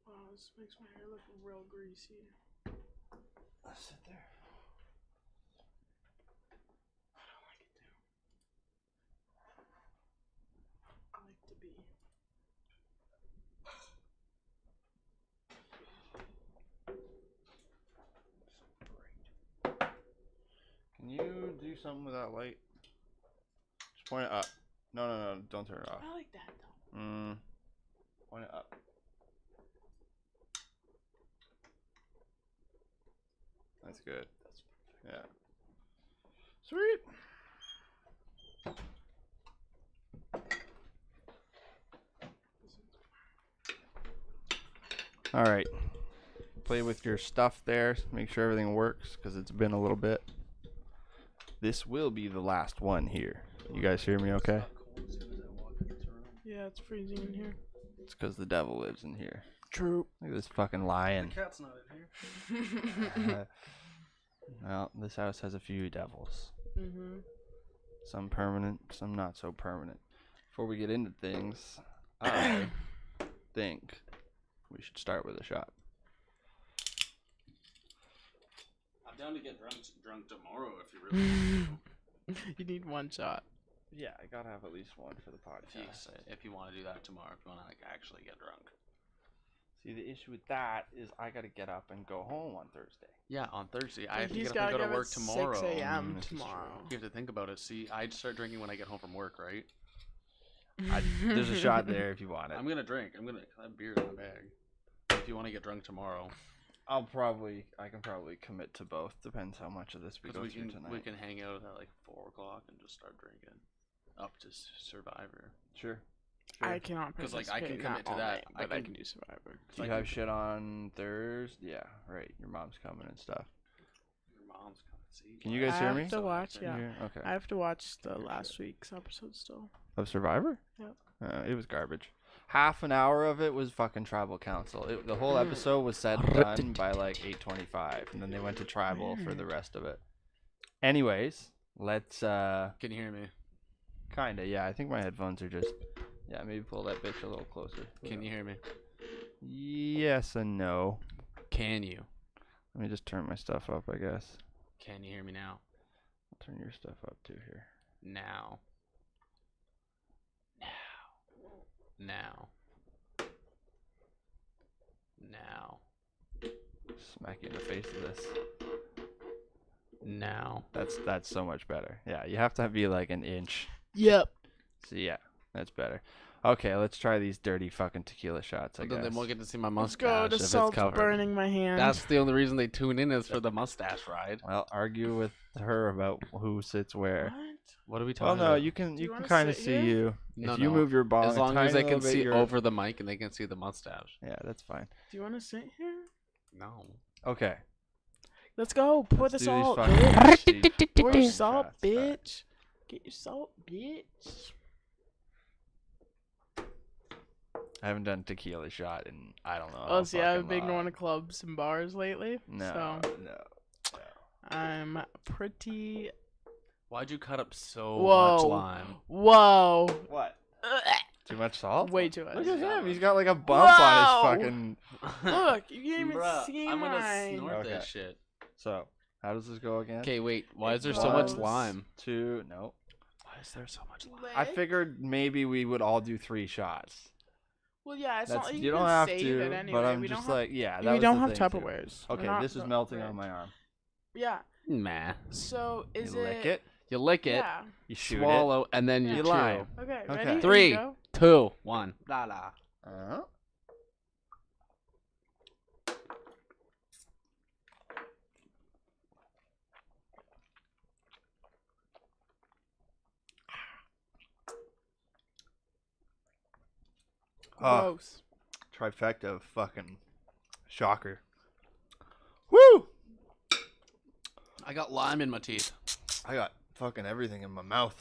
Wow, this makes my hair look real greasy. Let's sit there. I don't like it too. I like to be. Can you do something with that light? Just point it up. No, don't turn it off. I like that though. Point it up. That's good. That's Yeah. Sweet. All right. Play with your stuff there. Make sure everything works because it's been a little bit. This will be the last one here. You guys hear me okay? Yeah, it's freezing in here. It's because the devil lives in here. True. Look at this fucking lion. The cat's not in here. Well, this house has a few devils. Mm-hmm. Some permanent, some not so permanent. Before we get into things, I think we should start with a shot. I'm down to get drunk tomorrow if you really want to. You need one shot. Yeah, I gotta have at least one for the podcast. If you want to do that tomorrow, if you want to like actually get drunk. See, the issue with that is I gotta get up and go home on Thursday. Yeah, on Thursday. I have to He's get up and gotta go to give work it tomorrow. 6 a.m. This is true. tomorrow. You have to think about it. See, I'd start drinking when I get home from work, right? There's a shot there if you want it. I'm gonna drink. I have beer in my bag. If you want to get drunk tomorrow, I can probably commit to both. Depends how much of this we go through tonight. we can hang out at like 4 o'clock and just start drinking up to Survivor. Sure. I cannot Because like I can participate, commit not to all that. night, but I can do Survivor. Do you have shit on Thursday? Yeah, right. Your mom's coming and stuff. Your mom's coming. See. Can you guys hear me? I have to watch. Can Yeah, you hear? Okay. I have to watch the last week's episode still. Of Survivor? Yep. It was garbage. Half an hour of it was fucking tribal council. The whole episode was said and done by like 8:25, and then they went to tribal for the rest of it. Anyways, let's Can you hear me? kinda, yeah. I think my headphones are just, yeah. Maybe pull that bitch a little closer. Can you hear me? Yes and no. Can you? Let me just turn my stuff up, I guess. Can you hear me now? I'll turn your stuff up too here. Now. Now. Smack you in the face with this. Now. That's so much better. Yeah, you have to be like an inch. Yep. So yeah, that's better. Okay, let's try these dirty fucking tequila shots, I But guess. then they won't get to see my Let's mustache go. if The it's salt's covered. burning my hand. That's the only reason they tune in is for the mustache ride. Well, argue with her about who sits where. What? What are we Well, talking no, about? you can you can wanna kind of sit see here? you No, if you no. move your bong. As a long as tiny they can little bit, see you're- over the mic and they can see the mustache. Yeah, that's fine. Do you want to sit here? No. Okay. Let's go. Pour the Let's do these salt. fucking bitch. cheap Pour fucking your salt, shots. All right. bitch. Get your salt, bitch. I haven't done tequila shot in I don't know. Oh, see, I've fucking been long. going to clubs and bars lately. No, So no. I'm pretty. Why'd you cut up so Whoa. much lime? Whoa. What? Too much salt? Way too much. Look at him. He's got like a bump on his Whoa. fucking. Look, you can't even Bruh, see I'm gonna mine. snort Okay. this shit. So, how does this go again? Okay, wait. Why is there It so much goes- lime? 2, no. Why is there so much lime? I figured maybe we would all do 3 shots. Well, yeah, it's That's, not like you don't can have save to, it anyway. but I'm we just don't like, yeah, that we was don't the have thing, too. Tupperwares. We're Okay, not this is the melting fridge. on my arm. Yeah. Nah. So is You lick it, You lick it, Yeah. you shoot swallow, and then Yeah. you You chew. lime. Okay. Okay. Ready? Here 3, you go. 2, 1. La la. it. Oh, Gross. trifecta of fucking shocker. Woo! I got lime in my teeth. I got fucking everything in my mouth.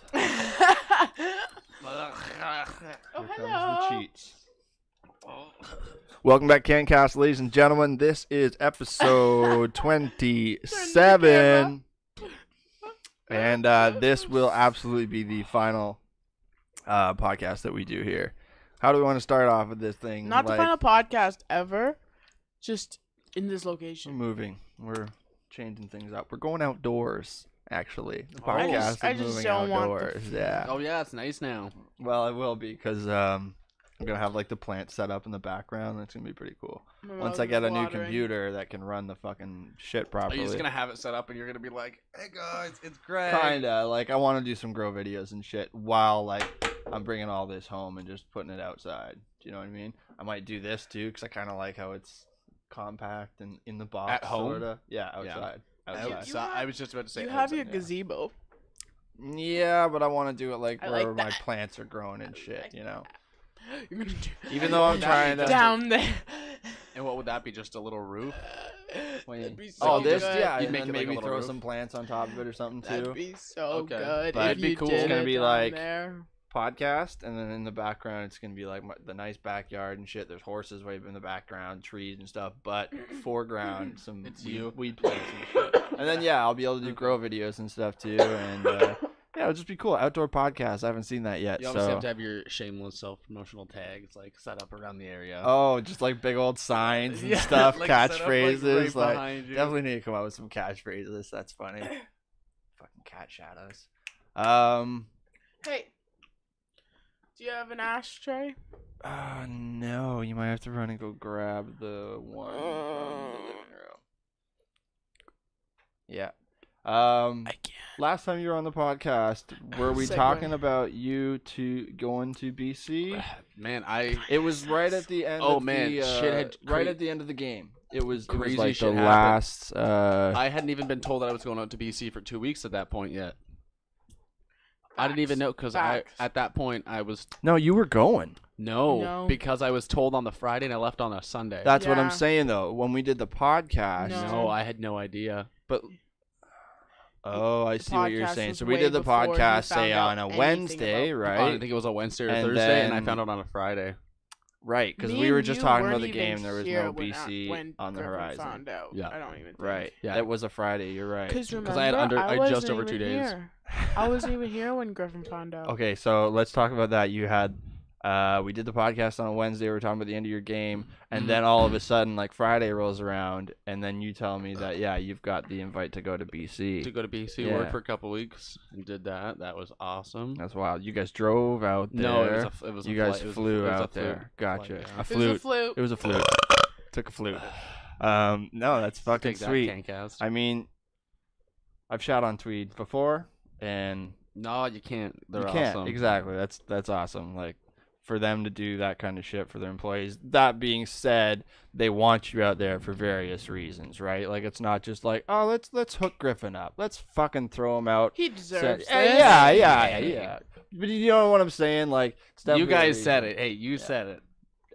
Oh, Here comes hello. the cheats. Welcome back, CANCAST, ladies and gentlemen. This is episode 27. And this will absolutely be the final podcast that we do here. How do we want to start off with this thing? Not the final podcast ever. Just in this We're location. moving. We're changing things up. We're going outdoors, actually. The Oh. podcast I is just moving don't want the outdoors. Yeah. Oh yeah, it's nice now. Well, it will be because I'm going to have like the plant set up in the background. It's going to be pretty cool. My Once mouth I get is a new watering. computer that can run the fucking shit Are properly. you just gonna have it set up and you're gonna be like, "Hey guys, it's Greg." Kinda. Like, I want to do some grow videos and shit while, like, I'm bringing all this home and just putting it outside. Do you know what I mean? I might do this, too, because I kind of like how it's compact and in the box. At home? Sorta. Yeah, outside. Outside. Outside. I was just about to say. You have outside. your gazebo. Yeah, but I want to do it, like, I where like my that. plants are growing and shit, you know? You're gonna do Even though I'm trying to... down there. And what would that be? Just a little roof? That'd be Oh, so this, good. yeah, You'd and make then it like a maybe little throw roof? some plants on top of it or something, too. That'd be so Okay. good. But if it'd be you cool. did It's gonna it be down like- there. Podcast, and then in the background it's gonna be like the nice backyard and shit. There's horses way up in the background, trees and stuff, but foreground some It's you. weed plants and shit. And then yeah, I'll be able to do grow videos and stuff too, and yeah, it'll just be cool. Outdoor podcast. I haven't seen that yet. You obviously So have to have your shameless self-promotional tags like set up around the area. oh, just like big old signs and Yeah, stuff, like, set up, catchphrases. right Like, behind you. definitely need to come up with some catchphrases. That's funny. Fucking cat shadows. Hey, do you have an ashtray? No, you might have to run and go grab the one from the living room. Yeah. I can't. Last time you were on the podcast, were we Segue. talking about you going to BC? Man, It was right at the end. Oh, of man, the, shit had right cra- at the end of the game. It was Crazy like shit the happened. last. I hadn't even been told that I was going out to BC for 2 weeks at that point yet. I didn't even know because Facts. at that point I was No, you were going. No. because I was told on the Friday and I left on a Sunday. That's what I'm Yeah. saying though. When we did the podcast. No. I had no idea. But oh, I see what you're podcast saying. was So we way did the before he podcast, say, found out on a anything Wednesday, about- right? I think it was a Wednesday or And Thursday, and I then- found out on a Friday. Right, because Me we were and just you talking about weren't the even game. There was here no when BC when on the Griffin horizon. Found out. Yeah. I don't even think. Right. Yeah. That was a Friday. You're right. Because 'Cause I had just wasn't over even 2 days. Here. I wasn't even here when Griffin found out. Okay, so let's talk about that. You had, we did the podcast on a Wednesday. We were talking about the end of your game, and then all of a sudden, like Friday rolls around, and then you tell me that yeah, you've got the invite to go to BC. To go to BC, Yeah. work for a couple weeks, and did that. That was awesome. That's wild. You guys drove out there. No, it was a you guys flight. It was a- flew it was a out flute there. Gotcha. flight, yeah. A It was a flute. flute. It was a flute. Took a flute. No, that's fucking Take that, sweet. CANCAST. I mean, I've shot on Tweed before, and No, you can't. They're you can't. awesome. Exactly. That's awesome. Like, for them to do that kind of shit for their employees. That being said, they want you out there for various reasons, right? Like, it's not just like, oh, let's hook Griffin up. Let's fucking throw him out. He deserves this. Yeah. But you know what I'm saying? Like, it's You definitely a guys said reason. it. Hey, you said it.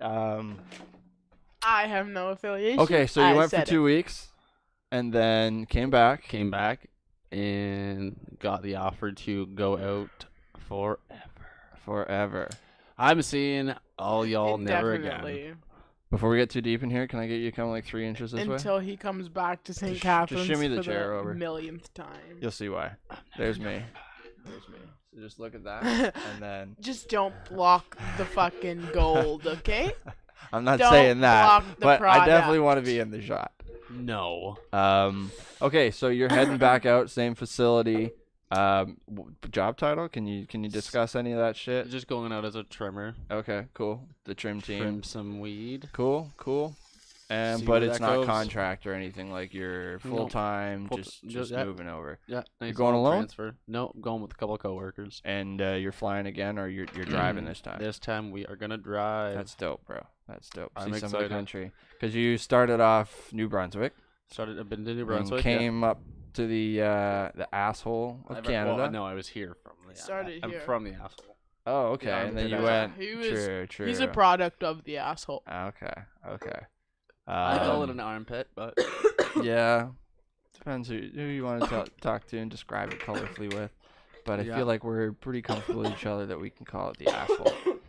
I have no affiliation. Okay, so you I went for said 2 weeks, and then came back. Came back and got the offer to go out Forever. I'm seeing all y'all it. never Definitely. again. Before we get too deep in here, can I get you to come like 3 inches this way? Until he comes back to St. Just Catharines shimmy the for chair over. millionth time. You'll see why. There's me. There's me. So just look at that, and then Just don't block the fucking gold, okay? I'm not Don't saying that, block the but I definitely product. want to be in the shot. No. Okay, so you're heading back out, same facility. Job title? Can you discuss any of that shit? Just going out as a trimmer. Okay, cool. The trim team. Trim some weed. Cool. See But where it's that not goes. contract or anything. Like you're full time, just yeah. moving over. Yeah. Nice going little alone? Transfer. No, I'm going with a couple of coworkers. And you're flying again, or you're driving this time? This time we are gonna drive. That's dope, bro. That's dope. I'm See some of excited. the country. Because you started off New Brunswick. I've been to New And Brunswick. came up to the asshole of Canada. Well, no, I was here from the. Started I'm here. from the asshole. Oh, okay. Yeah, and then you yeah. went. He was- True. He's a product of the asshole. Okay. I call it an armpit, but Yeah. Depends who you want to talk to and describe it colorfully with. But I Yeah. feel like we're pretty comfortable with each other that we can call it the asshole.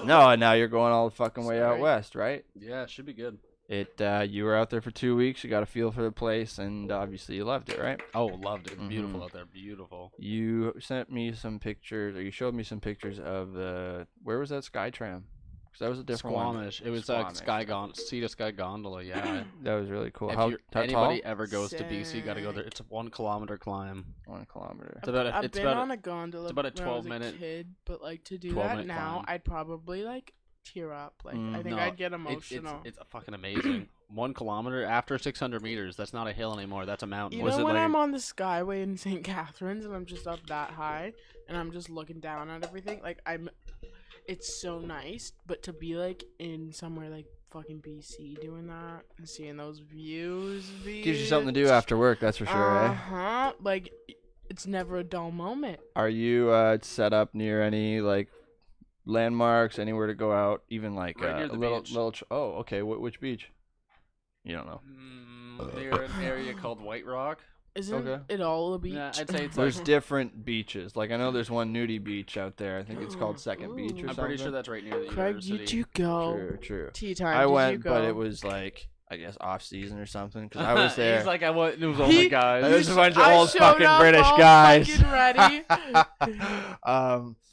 No, and now you're going all the fucking way out Sorry. west, right? yeah, it should be good. You were out there for 2 weeks. You got a feel for the place, and obviously you loved it, right? Oh, loved it. Beautiful Mhm. out there. Beautiful. You sent me some pictures, or you showed me some pictures of where was that Sky Tram? Because that was a different one. Squamish. It was Squamish. Sea to Sky Gondola. Yeah. That was really cool. If How anybody tall? ever goes to BC, you gotta go there. It's a 1 kilometer climb. 1 kilometer. It's about a, I've it's been about on a gondola it's about a when I was 12-minute kid, but like to do 12-minute that now, climb. I'd probably like tear up. Like I think No, I'd get it's emotional. it's fucking amazing. 1 kilometer after 600 meters. That's not a hill anymore. That's a mountain. You Was know it when like I'm on the Skyway in St. Catharines and I'm just up that high and I'm just looking down at everything, like it's so nice, but to be like in somewhere like fucking BC doing that and seeing those views, gives you something to do after work, that's for sure, eh? Like it's never a dull moment. Are you set up near any like landmarks, anywhere to go out, even like Right near a the little beach. oh, okay. Which beach? You don't know. Near an area called White Rock. Isn't Okay. it all a beach? Yeah, I'd say it's There's like. different beaches. Like I know there's one nudie beach out there. I think it's called Second Ooh. Beach or I'm something. pretty sure that's right near the Craig, university. did you go? True. Tea time. I did you went, go? but it was like I guess off season or something because I was there. He's like, it was all He- the guys. There's a bunch of I old showed fucking up British all guys. fucking ready.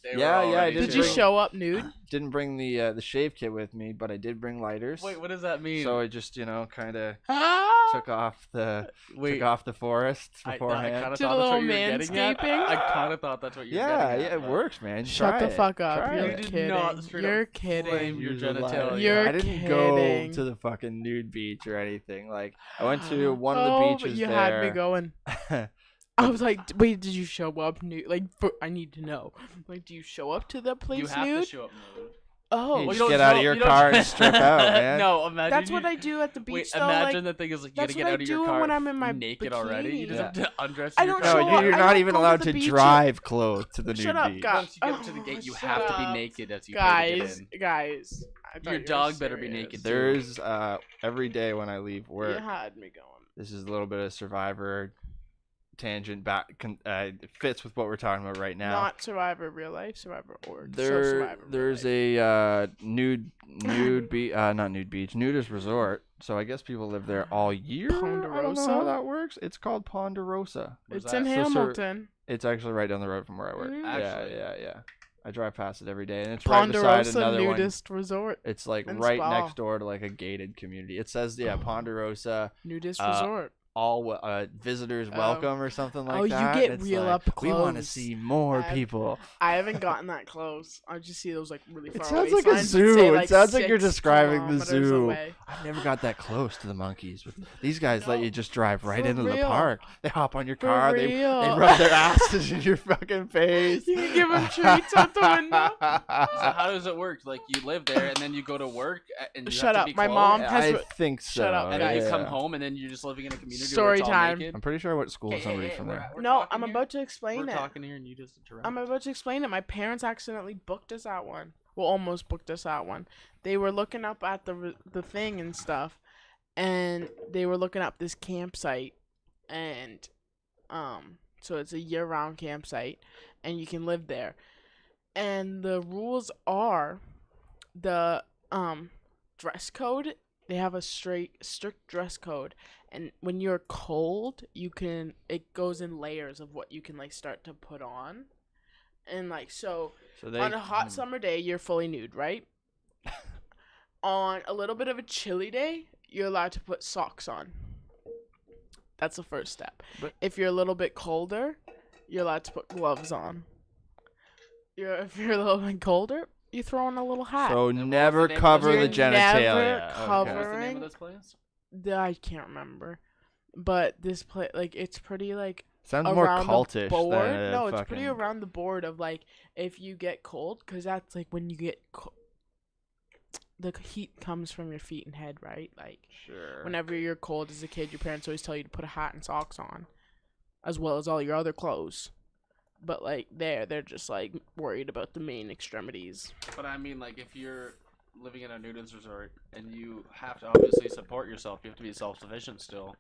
They were yeah, all I ready did Did to you bring- show up nude? Didn't bring the shave kit with me, but I did bring lighters. Wait, what does that mean? So I just kind of Ah! took off the Wait, forests I beforehand. kind of Did a thought that's what little you were getting at. manscaping? I kind of thought that's what you were Yeah, getting at. it works, man. Shut Try the it. fuck up. Try You're it. did kidding. not straight You're up kidding. flame your You're lying. genitalia. You're I didn't go kidding. to the fucking nude beach or anything. Like I went to one of Oh, the but beaches you there. had me going. I was like, wait, did you show up nude? Like, I need to know. Like, do you show up to the place You have nude? to show up nude. Oh, You Well, just don't get out of show- your you don't- car and strip out, man. No, imagine. that's you, what I do at the beach. Wait, though. imagine like, the thing is like you that's gotta get what I out of your do car when I'm in my naked already. You just bikini. have to undress I your don't No, show car. up- you're I not don't even go to allowed the to beach. drive clothes to the nude Shut up, beach. guys. Once you get to the gate, you have to be Shut up. naked as you pay to get in. Guys, I thought Your you were dog better be serious. naked, too. There's every day when I leave work. You had me going. This is a little bit of Survivor tangent back. It fits with what we're talking about right now. Not Survivor real life, Survivor org. So There, Survivor real there's life. a nude beach, not nude beach, nudist resort. So I guess people live there all year. I don't know how Ponderosa? that works. It's called Ponderosa. Where's It's that? in So, sir, Hamilton. It's actually right down the road from where I work. Mm. Actually. Yeah. I drive past it every day, and it's right beside Ponderosa another one. Nudist Resort. It's like and right spa. next door to like a gated community. It says Ponderosa. Nudist Uh, Resort. All visitors welcome or something like Oh, you that. get It's real like, up we want to close. see more I've- people. I haven't gotten that close. I just see those like really far It away sounds like a signs that zoo. say, It like, sounds like you're 6 describing the kilometers zoo. away. I never got that close to the monkeys. But these guys let No, you just drive right for into the real. park. They hop on your For car. They real. rub their asses in your fucking face. You can give 'em treats out the window. So how does it work? Like you live there and then you go to work and you Shut have up, to be my clothed, mom has I re- think so. Shut up, and then you guys. come home and then you're just living in a community Story where it's all time. naked. I'm pretty sure I went to school with somebody from there. We're No, talking I'm here. about to explain We're it. talking here and you just interrupt. I'm about to explain it. My parents accidentally booked us at one. Well, almost booked us at one. They were looking up at the thing and stuff, and they were looking up this campsite, and so it's a year-round campsite, and you can live there. And the rules are, the dress code. They have a strict dress code, and when you're cold, it goes in layers of what you can like start to put on. And like so So on a hot summer day you're fully nude, right? On a little bit of a chilly day, you're allowed to put socks on. That's the first step. But- If you're a little bit colder, you're allowed to put gloves on. If you're a little bit colder, you throw on a little hat. So And what was never the name of cover You're the genitalia. never Okay. cover- What's the name of this place? I can't remember, but this place, like, it's pretty like Sounds more around the cultish board. than a No, it's fucking... pretty around the board of like if you get cold, because that's like when you get the heat comes from your feet and head, right? Like Sure. whenever you're cold as a kid, your parents always tell you to put a hat and socks on, as well as all your other clothes. But like they're just like worried about the main extremities. But I mean, like, if you're living in a nudist resort and you have to obviously support yourself, you have to be self-sufficient still.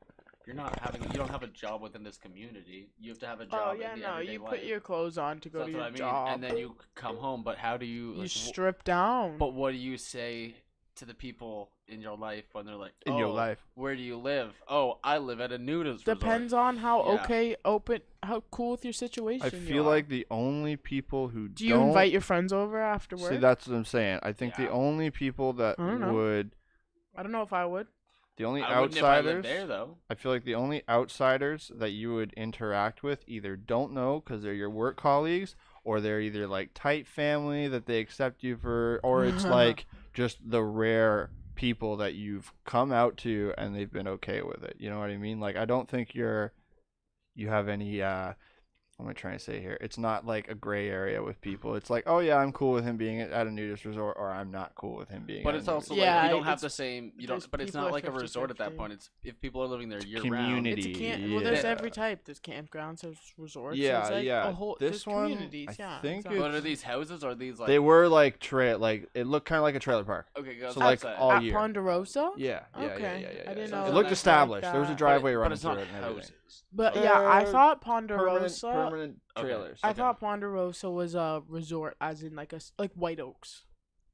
You don't have a job within this community. You have to have a job Oh yeah, in the no, everyday you life. put your clothes on to So go to that's what your I mean. job. And then you come home, but how do you You like, strip down. but what do you say to the people in your life when they're like, In your life. where do you live? Oh, I live at a nudist Depends on how Yeah. how cool with your situation. I you feel are. like the only people who Do you don't... invite your friends over after work? See, that's what I'm saying. I think the Yeah. only people that I don't know. would... I don't know if I would. The only I wouldn't if I lived outsiders... there though. I feel like the only outsiders that you would interact with either don't know because they're your work colleagues, or they're either like tight family that they accept you for, or it's like just the rare people that you've come out to and they've been okay with it. You know what I mean? Like, I don't think you have any what am I trying to say here? It's not like a gray area with people. It's like, oh yeah, I'm cool with him being at a nudist resort, or I'm not cool with him being. But at it's a also nudist Yeah, like you don't have it's- the same. You there's don't. But it's people not are like a resort at that 50-50. point. It's if people are living there year community. It's a camp. Yeah. Well, there's every type. There's campgrounds. There's resorts. Yeah, there's like yeah. A whole, This there's one, communities. I Yeah. think exactly. round. But are these houses or are these like? They were like like it looked kind of like a trailer park. Okay, go So like outside. all at year. Ponderosa. Yeah, yeah, Okay. yeah, yeah, yeah. I didn't know It it looked was established. like There was a that. driveway but running it's through not it and everything. houses. But yeah, I thought Permanent Ponderosa. trailers. I Okay. thought Ponderosa was a resort, as in like like White Oaks.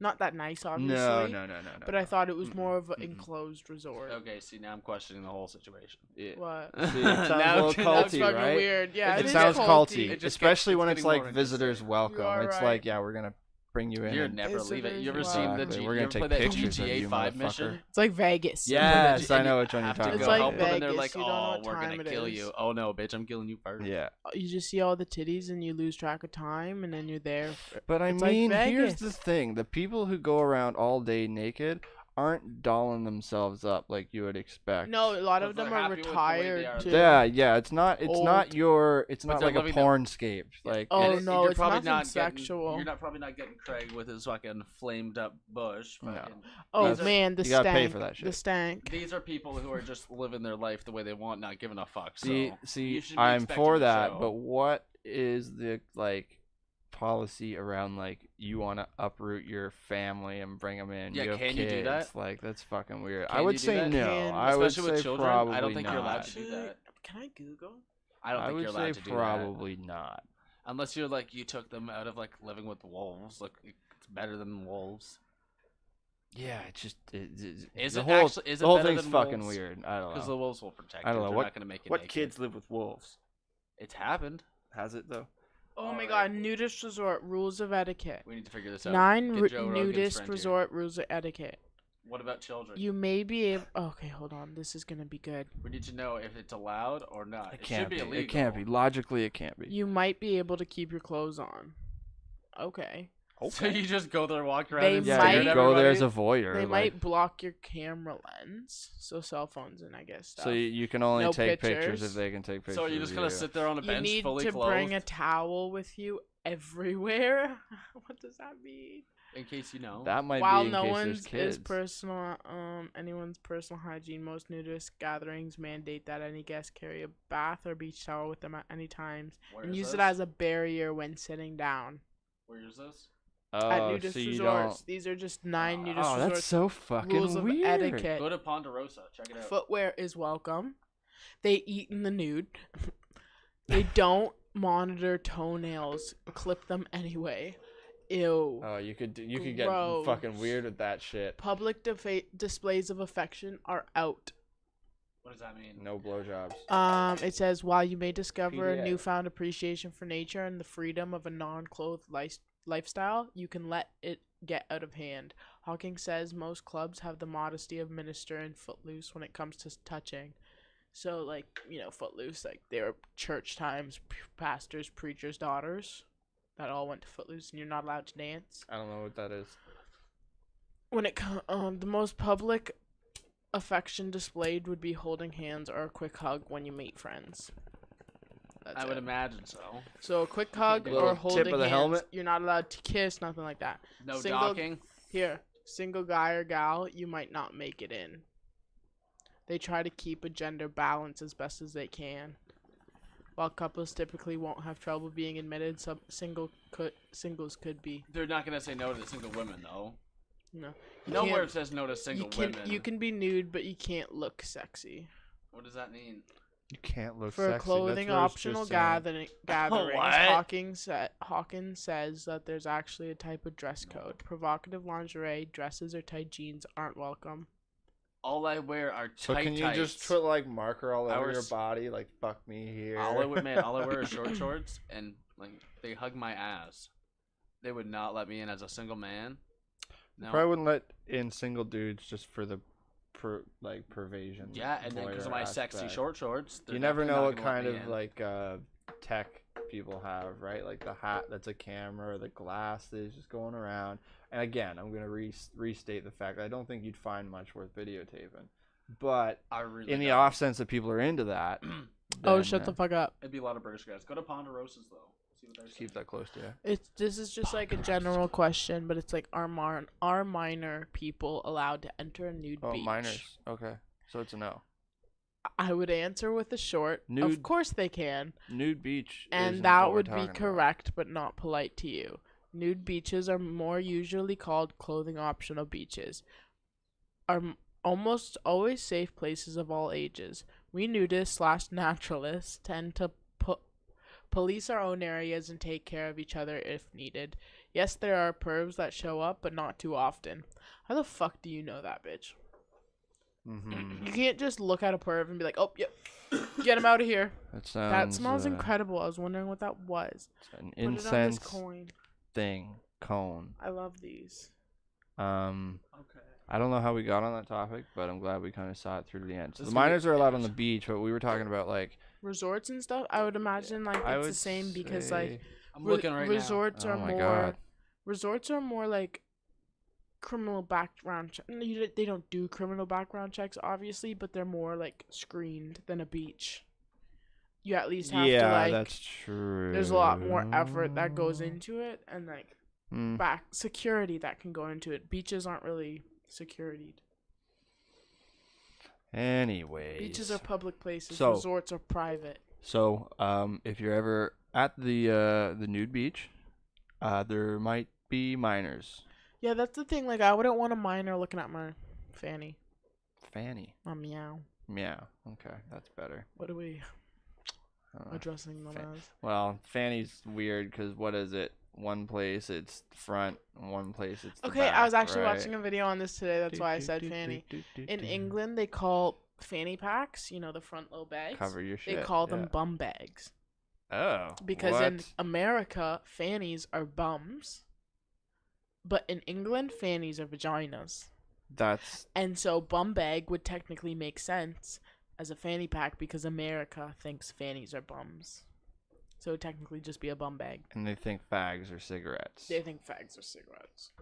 Not that nice, obviously. No. But I thought it was Mm-mm, more of an mm-mm. enclosed resort. Okay, see now I'm questioning the whole situation. Yeah. What? See, it sounds a little That's culty, fucking right? weird. Yeah, It is sounds culty. culty, It just especially gets- when it's it's getting like more visitors interesting. welcome. You are It's right. like, yeah, we're gonna bring you in. You're and- never leave it. You ever Visitors seen the welcome. G? We're you gonna ever take play that pictures of you, GTA 5 motherfucker. mission? It's like Vegas. Yes, I And know you which one you're have to talking go It's like help them and they're Vegas, like, you don't know "Oh, what we're time gonna it kill is." you." Oh no, bitch, I'm killing you first. Yeah, You just see all the titties and you lose track of time, and then you're there. but I It's like mean, here's Vegas. the thing: the people who go around all day naked aren't dolling themselves up like you would expect. No, a lot of Because them they're are happy with the way they retired are. too. Yeah. It's not Old. like they're a living their- pornscape. Like, Oh, And no, you're it's probably nothing not sexual. You're not probably not getting Craig with his fucking flamed up bush. No. Fucking- Oh These are- man, the you gotta stank. pay for that The shit. stank. These are people who are just living their life the way they want, not giving a fuck. See, so you should be I'm expecting for to that, show. but what is the like policy around like you want to uproot your family and bring them in? Yeah, you have can you kids. do that? Like, that's fucking weird. Can I you would do say that? no. Can, I would especially with say children, probably I don't think not. you're allowed to do that. Can I Google? I don't I think would you're say allowed to do that. probably not. Unless you're like you took them out of like living with wolves, like it's better than wolves. Yeah, it's just Is the it whole actually? Is it the whole better thing's than fucking wolves? weird. I don't Because know. the wolves will protect I don't you. know. They're What- not gonna make you What naked. kids live with wolves? It's happened. Has it though? Oh my Alright. god, nudist resort rules of etiquette. We need to figure this out. 9 Get Joe Rogan's nudist friend here. resort rules of etiquette. What about children? You may be able. Okay, hold on. This is gonna be good. We need to know if it's allowed or not. It It can't should be be. illegal. It can't be. Logically, it can't be. You might be able to keep your clothes on. Okay. So you just go there, walk around, They and Yeah, might- stare you at go there as everybody? a voyeur. They like- might block your camera lens, so cell phones and I guess stuff. So you can only No take pictures pictures. if they can take pictures. So you're just of gonna you. sit there on a You bench need fully to clothed bring a towel with you everywhere. What does that mean? in case you know. That might While be in no case one's there's kids. is personal, anyone's personal hygiene. Most nudist gatherings mandate that any guest carry a bath or beach towel with them at any times Where and is use this? it as a barrier when sitting down. Where is this? At Oh, nudist so you resorts, don't. these are just 9 nudist Oh, that's resorts. so fucking Rules of weird. etiquette. Go to Ponderosa. Check it out. Footwear is welcome. They eat in the nude. They don't monitor toenails. Clip them anyway. Ew. Oh, you could get Gross. fucking weird with that shit. Public displays of affection are out. What does that mean? No blowjobs. It says while you may discover a PDA. newfound appreciation for nature and the freedom of a non-clothed lifestyle, you can let it get out of hand. Hawking says most clubs have the modesty of minister and footloose when it comes to touching. So, like, Footloose, like, they were church times, pastors, preachers' daughters that all went to Footloose, and you're not allowed to dance. I don't know what that is. When it the most public affection displayed would be holding hands or a quick hug when you meet friends. That's I would it. imagine so. So a quick hug Little or tip holding of the hands. helmet? You're not allowed to kiss, nothing like that. No Single- docking. Here, single guy or gal, you might not make it in. They try to keep a gender balance as best as they can. While couples typically won't have trouble being admitted, some singles could be. They're not gonna say no to the single women though. No. Nowhere it says no to single women. You can be nude, but you can't look sexy. What does that mean? You can't look For sexy. clothing That's what it's optional just saying. gatherings, What? Hawkins says that there's actually a type of dress code. Provocative lingerie, dresses, or tight jeans aren't welcome. All I wear are tight So can you just tights. put like marker all over your Ours- body, like fuck me here? All I wear is short shorts, and like they hug my ass. They would not let me in as a single man. No. Probably wouldn't let in single dudes just for the pervasion. Yeah, and then because of voyeur my sexy aspect. short shorts. they're You never definitely know not what gonna let kind me of in. like tech people have, right? Like the hat that's a camera, or the glasses just going around. And again, I'm gonna restate the fact I don't think you'd find much worth videotaping. But I really in the don't. off sense that people are into that, Oh, then, shut the fuck up. It'd be a lot of British guys. Go to Ponderosas though. See what they're Keep saying. that close to you. This is just like a general question, but it's like are minor people allowed to enter a nude Oh, beach? minors. Okay, so it's a no. I would answer with a short. Of Nude- course they can, Nude beach. and isn't that what we're would be talking about. correct, but not polite to you. Nude beaches are more usually called clothing optional beaches. Almost always safe places of all ages. We nudists / naturalists tend to police our own areas and take care of each other if needed. Yes, there are pervs that show up, but not too often. How the fuck do you know that, bitch? Mhm. You can't just look at a perv and be like, oh, yep, get him out of here. That sounds. That smells incredible. I was wondering what that was. An Put it on this incense coin. thing cone. I love these. Okay. I don't know how we got on that topic, but I'm glad we kind of saw it through to the end. So This the would be- minors are allowed on the beach, but we were talking about like Resorts and stuff, I would imagine like I it's would the same because say- like I'm looking right now. resorts Oh are my more God. resorts are more like criminal background they don't do criminal background checks obviously, but they're more like screened than a beach. You at least have to like that's true. there's a lot more effort that goes into it and like Mm. back security that can go into it. Beaches aren't really securityed. Anyways, Beaches are public places. So- Resorts are private. So, if you're ever at the nude beach, there might be minors. Yeah, that's the thing. Like, I wouldn't want a minor looking at my fanny. Fanny. My meow. Meow. Okay, that's better. What are we Uh, addressing them fa- as? well, fanny's weird because what is it? One place it's the front, and one place it's the Okay, back, I was actually right? watching a video on this today. That's why I said fanny. In England, they call fanny packs, the front low bags. Cover your shit. They call them yeah. bum bags. Oh. Because in what? America, fannies are bums. But in England, fannies are vaginas. That's And so bum bag would technically make sense as a fanny pack because America thinks fannies are bums. So it would technically just be a bum bag. and they think fags are cigarettes. They think fags are cigarettes.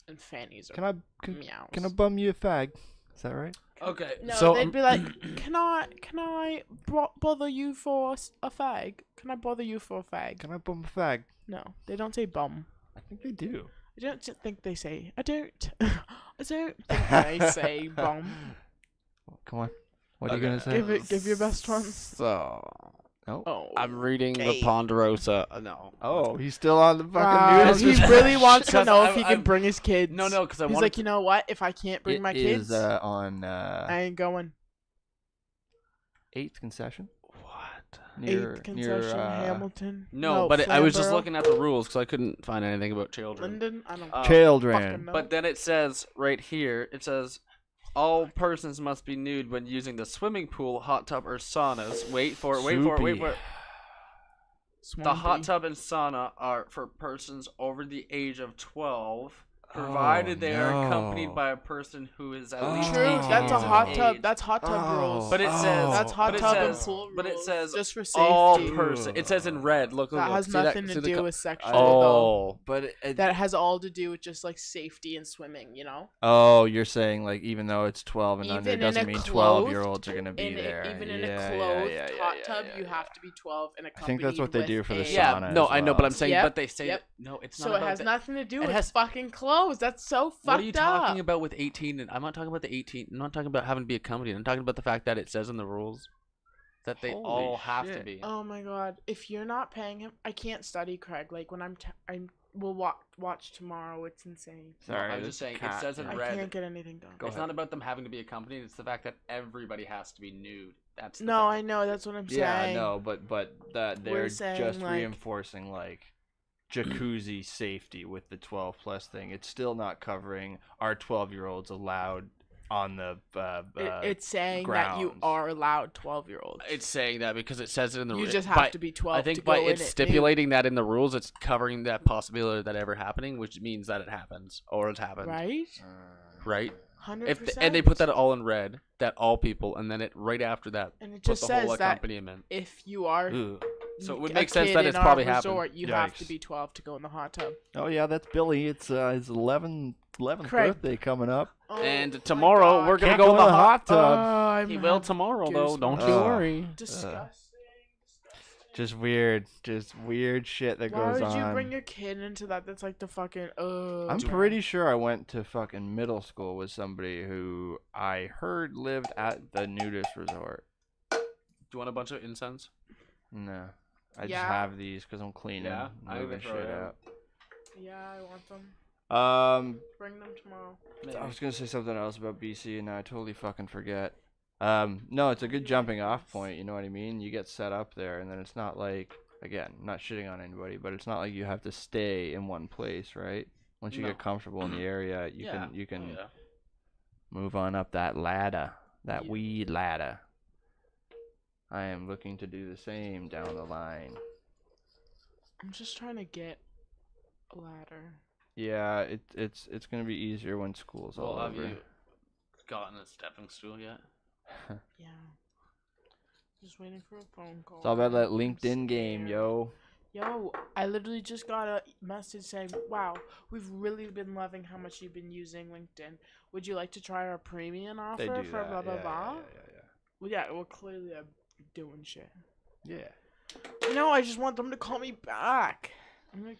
And fannies are Can I meows. can I bum you a fag? Is that right? Okay. No, so they'd be like, can I bother you for a fag? Can I bother you for a fag? Can I bum a fag? No, they don't say bum. I think they do. I don't think they say. I don't think they say bum. Come on. What are you Okay. gonna say? Give your best one. So Oh, I'm reading okay. the Ponderosa. No. Oh, he's still on the fucking wow, nudist he resort. really wants to Because know if he I'm- can bring his kids. No, because I He's want. like, you know what? If I can't bring my It kids, is on I ain't going. 8th concession. What? Near, Eighth concession, Hamilton. Hamilton. No, but I was just Flamborough, looking at the rules because I couldn't find anything about children. London. I don't. Uh, Children. fucking know. But then it says right here, it says all persons must be nude when using the swimming pool, hot tub, or saunas. Wait for it. The hot Swampy. tub and sauna are for persons over the age of 12. provided they are no. accompanied by a person who is at least True, 18 that's a years of hot tub. age. That's hot tub rules. But it says That's hot but it tub and says- pool rules. But it says just for all safety. person. It says in red. Look, That has see nothing see to the do co- with sexual though. Oh, But That has all to do with just like safety and swimming, you know? oh, you're saying like even though it's 12 and under, Even in doesn't a mean clothed- 12-year-olds are gonna be there. Even in Yeah, a yeah, clothed yeah, hot yeah, tub, yeah, you yeah. have to be 12 and I think accompanied that's what they do with for the a- sauna. yeah. No, as I know, well. but I'm saying, Yep, but they say yep. no. It's So not it about has that. nothing to do It with has- fucking clothes. That's so fucked up. What are you talking about with 18? And I'm not talking about the 18. I'm not talking about having to be accompanied. I'm talking about the fact that it says in the rules that they Holy all have to shit. be. Oh my god! If you're not paying him, I can't study, Craig. Like when I will watch tomorrow. It's insane. Sorry, I'm just this saying, it cat- says in I red. can't get anything done. Go It's ahead. not about them having to be accompanied. It's the fact that everybody has to be nude. That's the No, thing. I know. That's what I'm Yeah, saying. no, but that they're saying, just like- reinforcing like jacuzzi safety with the 12 plus thing. It's still not covering our 12-year-olds allowed on the It's saying that you grounds. are allowed 12-year-olds. It's saying that because it says it in the You ru- just have by- to be 12 I think to by go in it's it. stipulating that in the rules, it's covering that possibility that ever happening, which means that it happens or it's happened. Right? Right? 100%. And they put that all in red, that all people, and then it right after that And it put just the says whole that accompaniment. if you are Ugh. So it would a make sense kid that in it's our probably happened. resort, you have to Yikes. be 12 to go in the hot tub. Oh yeah, that's Billy. It's his 11th Craig. birthday coming up. Oh And my tomorrow God. we're gonna Can't go go in in the the hot. hot tub. I'm He will having tomorrow though. Don't you goosebumps. worry. Disgusting. Just weird shit that Why goes would you on. bring your kid into that? That's like the fucking. I'm pretty sure I went to fucking middle school with somebody who I heard lived at the nudist resort. Do you want a bunch of incense? No, I just Yeah. have these because I'm cleaning, Yeah, I moving would throw shit it out. Yeah, I want them. Bring them tomorrow. I was gonna say something else about BC and now I totally fucking forget. No, it's a good jumping off point. You know what I mean? You get set up there, and then it's not like, again, I'm not shitting on anybody, but it's not like you have to stay in one place, right? Once you No. get comfortable in the area, you Yeah. can Oh, yeah. move on up that ladder, that Yeah. weed ladder. I am looking to do the same down the line. I'm just trying to get a ladder. Yeah, it's gonna be easier when school's all Well, have over. you gotten a stepping stool yet? Yeah. Just waiting for a phone call. It's all about that I'm LinkedIn game, scared. yo. Yo, I literally just got a message saying, "Wow, we've really been loving how much you've been using LinkedIn. Would you like to try our premium offer They do for that. blah blah yeah, blah?" yeah. Well, yeah, well, clearly I'm doing shit. Yeah. You know, I just want them to call me back. I'm gonna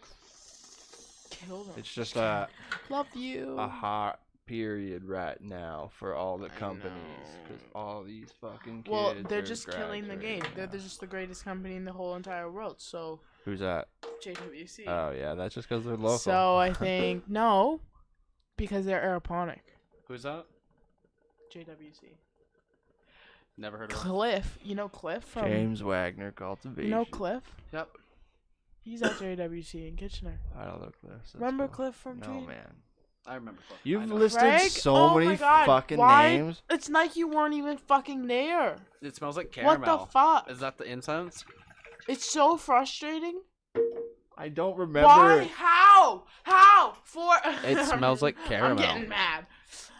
kill them. It's just a Love you. hot period right now for all the I companies know. because all these fucking kids. Well, they're are just killing the game. graduating They're now. just the greatest company in the whole entire world. So Who's that? JWC. Oh yeah, that's just because they're local. So I think no, because they're aeroponic. Who's that? JWC. Never heard of him. Cliff, you know Cliff from James Wagner cultivation. you know Cliff. Yep. He's at JWC in Kitchener. I don't know Cliff. That's Remember cool. Cliff from No Tree? man. I remember. Cliff. I You've know. listed Craig? so Oh many my God, fucking why? names. It's like you weren't even fucking there. It smells like caramel. What the fuck? Is that the incense? It's so frustrating. I don't remember. Why? How? How? For It smells like I'm caramel. getting mad.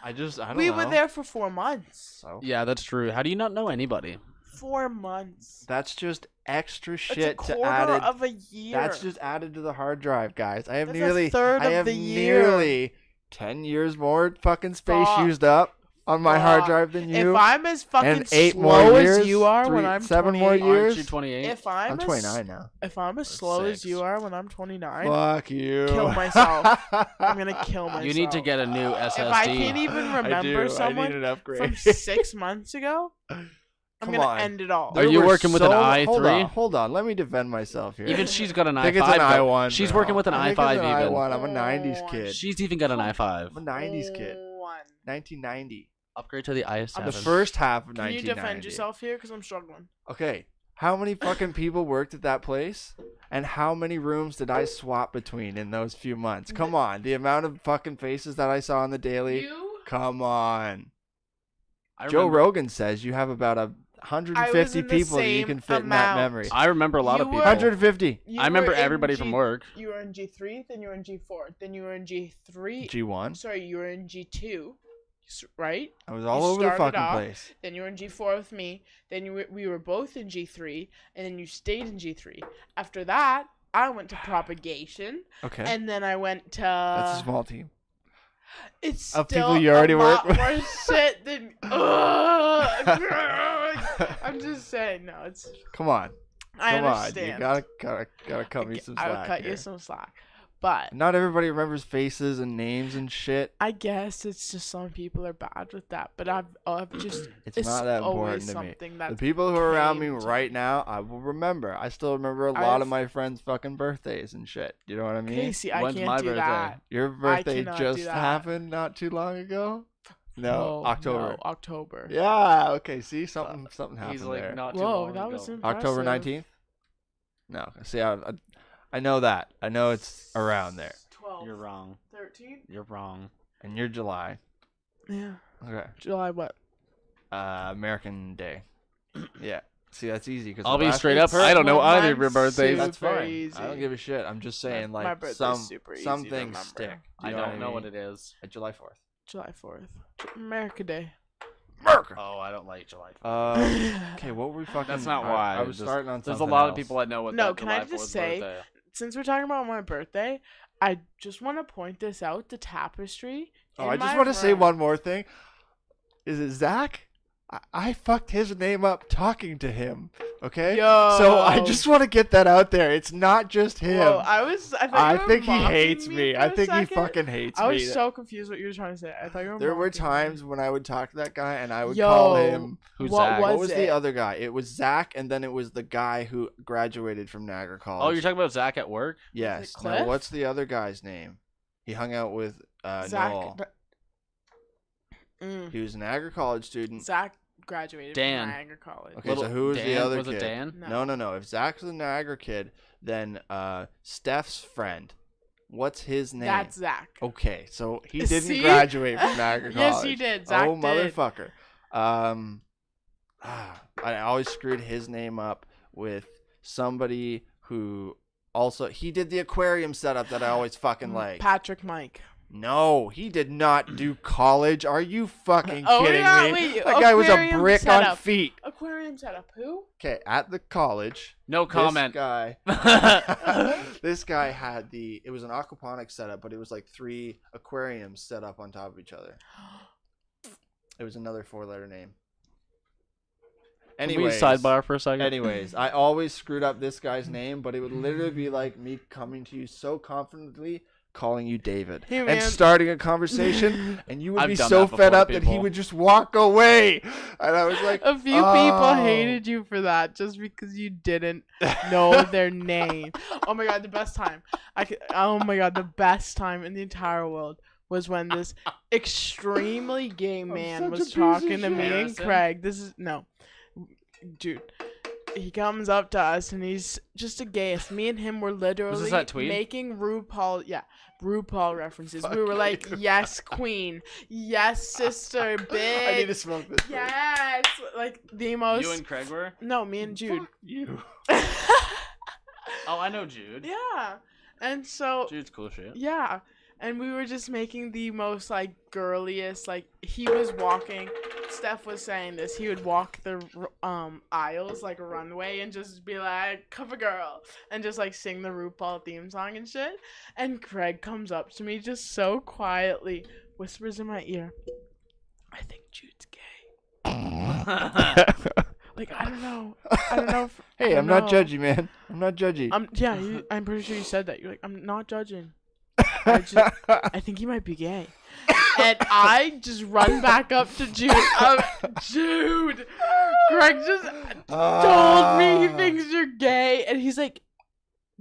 I don't We know. were there for 4 months. So Yeah, that's true. How do you not know anybody? 4 months. that's just extra It's shit a to quarter add it. of a year. That's just added to the hard drive, guys. I have That's nearly a third I of have the year. nearly 10 years more fucking space Fuck. used up on my hard Fuck. drive than you. If I'm as fucking and 8 slow more as years, you are when I'm 7 more 28, years. Aren't you 28? if I'm I'm as- 29 now. If I'm as Or slow as 6. you are when I'm 29, Fuck you. kill myself. I'm gonna kill myself. You need to get a new SSD. If I can't even I remember do. I need someone an upgrade. from 6 months ago, I'm Come gonna on. end it all. Are There you were working with an i3? Hold on. Let me defend myself here. Even she's got an I think i5. it's an though. i1. She's bro. working with an I think i5 it's an even. i1. I'm a 90s Oh, kid. She's even got an i5. I'm a 90s kid. One. 1990. Upgrade to the i7. The first half of Can you 1990. defend yourself here? Because I'm struggling. Okay. How many fucking people worked at that place? And how many rooms did I swap between in those few months? Come on. The amount of fucking faces that I saw on the daily. You? Come on. I Joe remember- Rogan says you have about 150 in the people that you same can fit in that amount. memory. I remember a lot of You people. were- 150. I remember were in everybody from work. You were in G3, then you were in G4, then you were in G3. G1. Sorry, you were in G2, right? I was all You over the started fucking off, place. Then you were in G4 with me. Then we were both in G3, and then you stayed in G3. After that, I went to propagation, Okay. and then I went to. That's a small team. It's Of still people you already a work lot with. more shit than. I'm just saying, no, it's. Come on. I Come on. understand. You gotta cut me some slack. I would cut here. you some slack, but Not everybody remembers faces and names and shit. I guess it's just some people are bad with that. But I've just It's not that always important to me. something The that people who are around me came to right now, I will remember. I still remember a lot of my friends' fucking birthdays and shit. You know what I mean? Casey, I When's can't my do birthday? that. Your birthday cannot just do that. happened not too long ago. No, October. No, October. Yeah. Okay. See, something happened He's like there. not too Whoa, long that ago. was impressive. October 19th. No. See, I know that. I know it's around there. 12. You're wrong. 13. You're wrong. And you're July. Yeah. Okay. July what? American Day. Yeah. See, that's easy because I'll be straight up. I don't know Mine's either of your birthdays. That's super fine. easy. I don't give a shit. I'm just saying, My like birthday's some super easy some to things remember. stick. I don't know what it is. July 4th. July 4th. America Day. America. Oh, I don't like July 4th. Okay, what were we fucking? That's not I- why. I was Just- starting on There's a something lot of else. people I know with No, that can I July just 4th say- birthday. Since we're talking about my birthday, I just want to point this out: the tapestry. Oh, in I just my want to say room- one more thing. Is it Zach? I fucked his name up talking to him. Okay. Yo. So I just want to get that out there. It's not just him. Whoa, I thought I you were think he mocking hates me. for I a think he second. fucking hates I me. was so confused what you were trying to say. I thought you were. There were mocking me. times when I would talk to that guy and I would Yo, call him. Who's what Zach? was What was it? the other guy? It was Zach, and then it was the guy who graduated from Niagara College. Oh, you're talking about Zach at work? Yes. Cliff? No, what's the other guy's name? He hung out with Zach. Noel. Mm. He was a Niagara College student. Zach graduated Dan. from Niagara College. Okay, so who was the Dan? other Was kid? it Dan? No. If Zach's the Niagara kid, then Steph's friend. What's his name? That's Zach. Okay, so he didn't See? graduate from Niagara College. Yes, he did. Zach oh, did. motherfucker. I always screwed his name up with somebody who also he did the aquarium setup that I always fucking like. Patrick Mike. No, he did not do college. Are you fucking Oh, kidding yeah, me? wait, That guy was a aquarium brick on setup. feet. Aquarium setup. Who? Okay, at the college, No comment. this guy this guy had it was an aquaponics setup, but it was like 3 aquariums set up on top of each other. It was another 4-letter name. Can we Anyways, sidebar for a second? anyways, I always screwed up this guy's name, but it would literally be like me coming to you so confidently, calling you David, Hey, and man. starting a conversation, and you would I've be done so that fed before, up that he people. would just walk away, and I was like, A few people hated you for that just because you didn't know their name. Oh my god, the best time. Oh my god, the best time in the entire world was when this extremely gay man such a was piece of talking to shit. me and Harrison? Craig. Dude. He comes up to us and he's just a gayest. Me and him were literally that Tweed? making RuPaul references. Fuck we were like, you. yes, queen. Yes, sister, bitch. I need to smoke this. Yes, like the most. You and Craig were? No, me and Jude. You. Oh, I know Jude. Yeah, and so Jude's cool shit. yeah, and we were just making the most like girliest. Like he was walking. Steph was saying this. He would walk the aisles like a runway and just be like, "Cover girl," and just like sing the RuPaul theme song and shit. And Craig comes up to me just so quietly, whispers in my ear, "I think Jude's gay." Like I don't know. If, I Hey, don't I'm not know. judgy, man. I'm not judgy. I'm pretty sure you said that. You're like, I'm not judging. I think he might be gay. And I just run back up to Jude. Jude! Greg just told me he thinks you're gay. And he's like,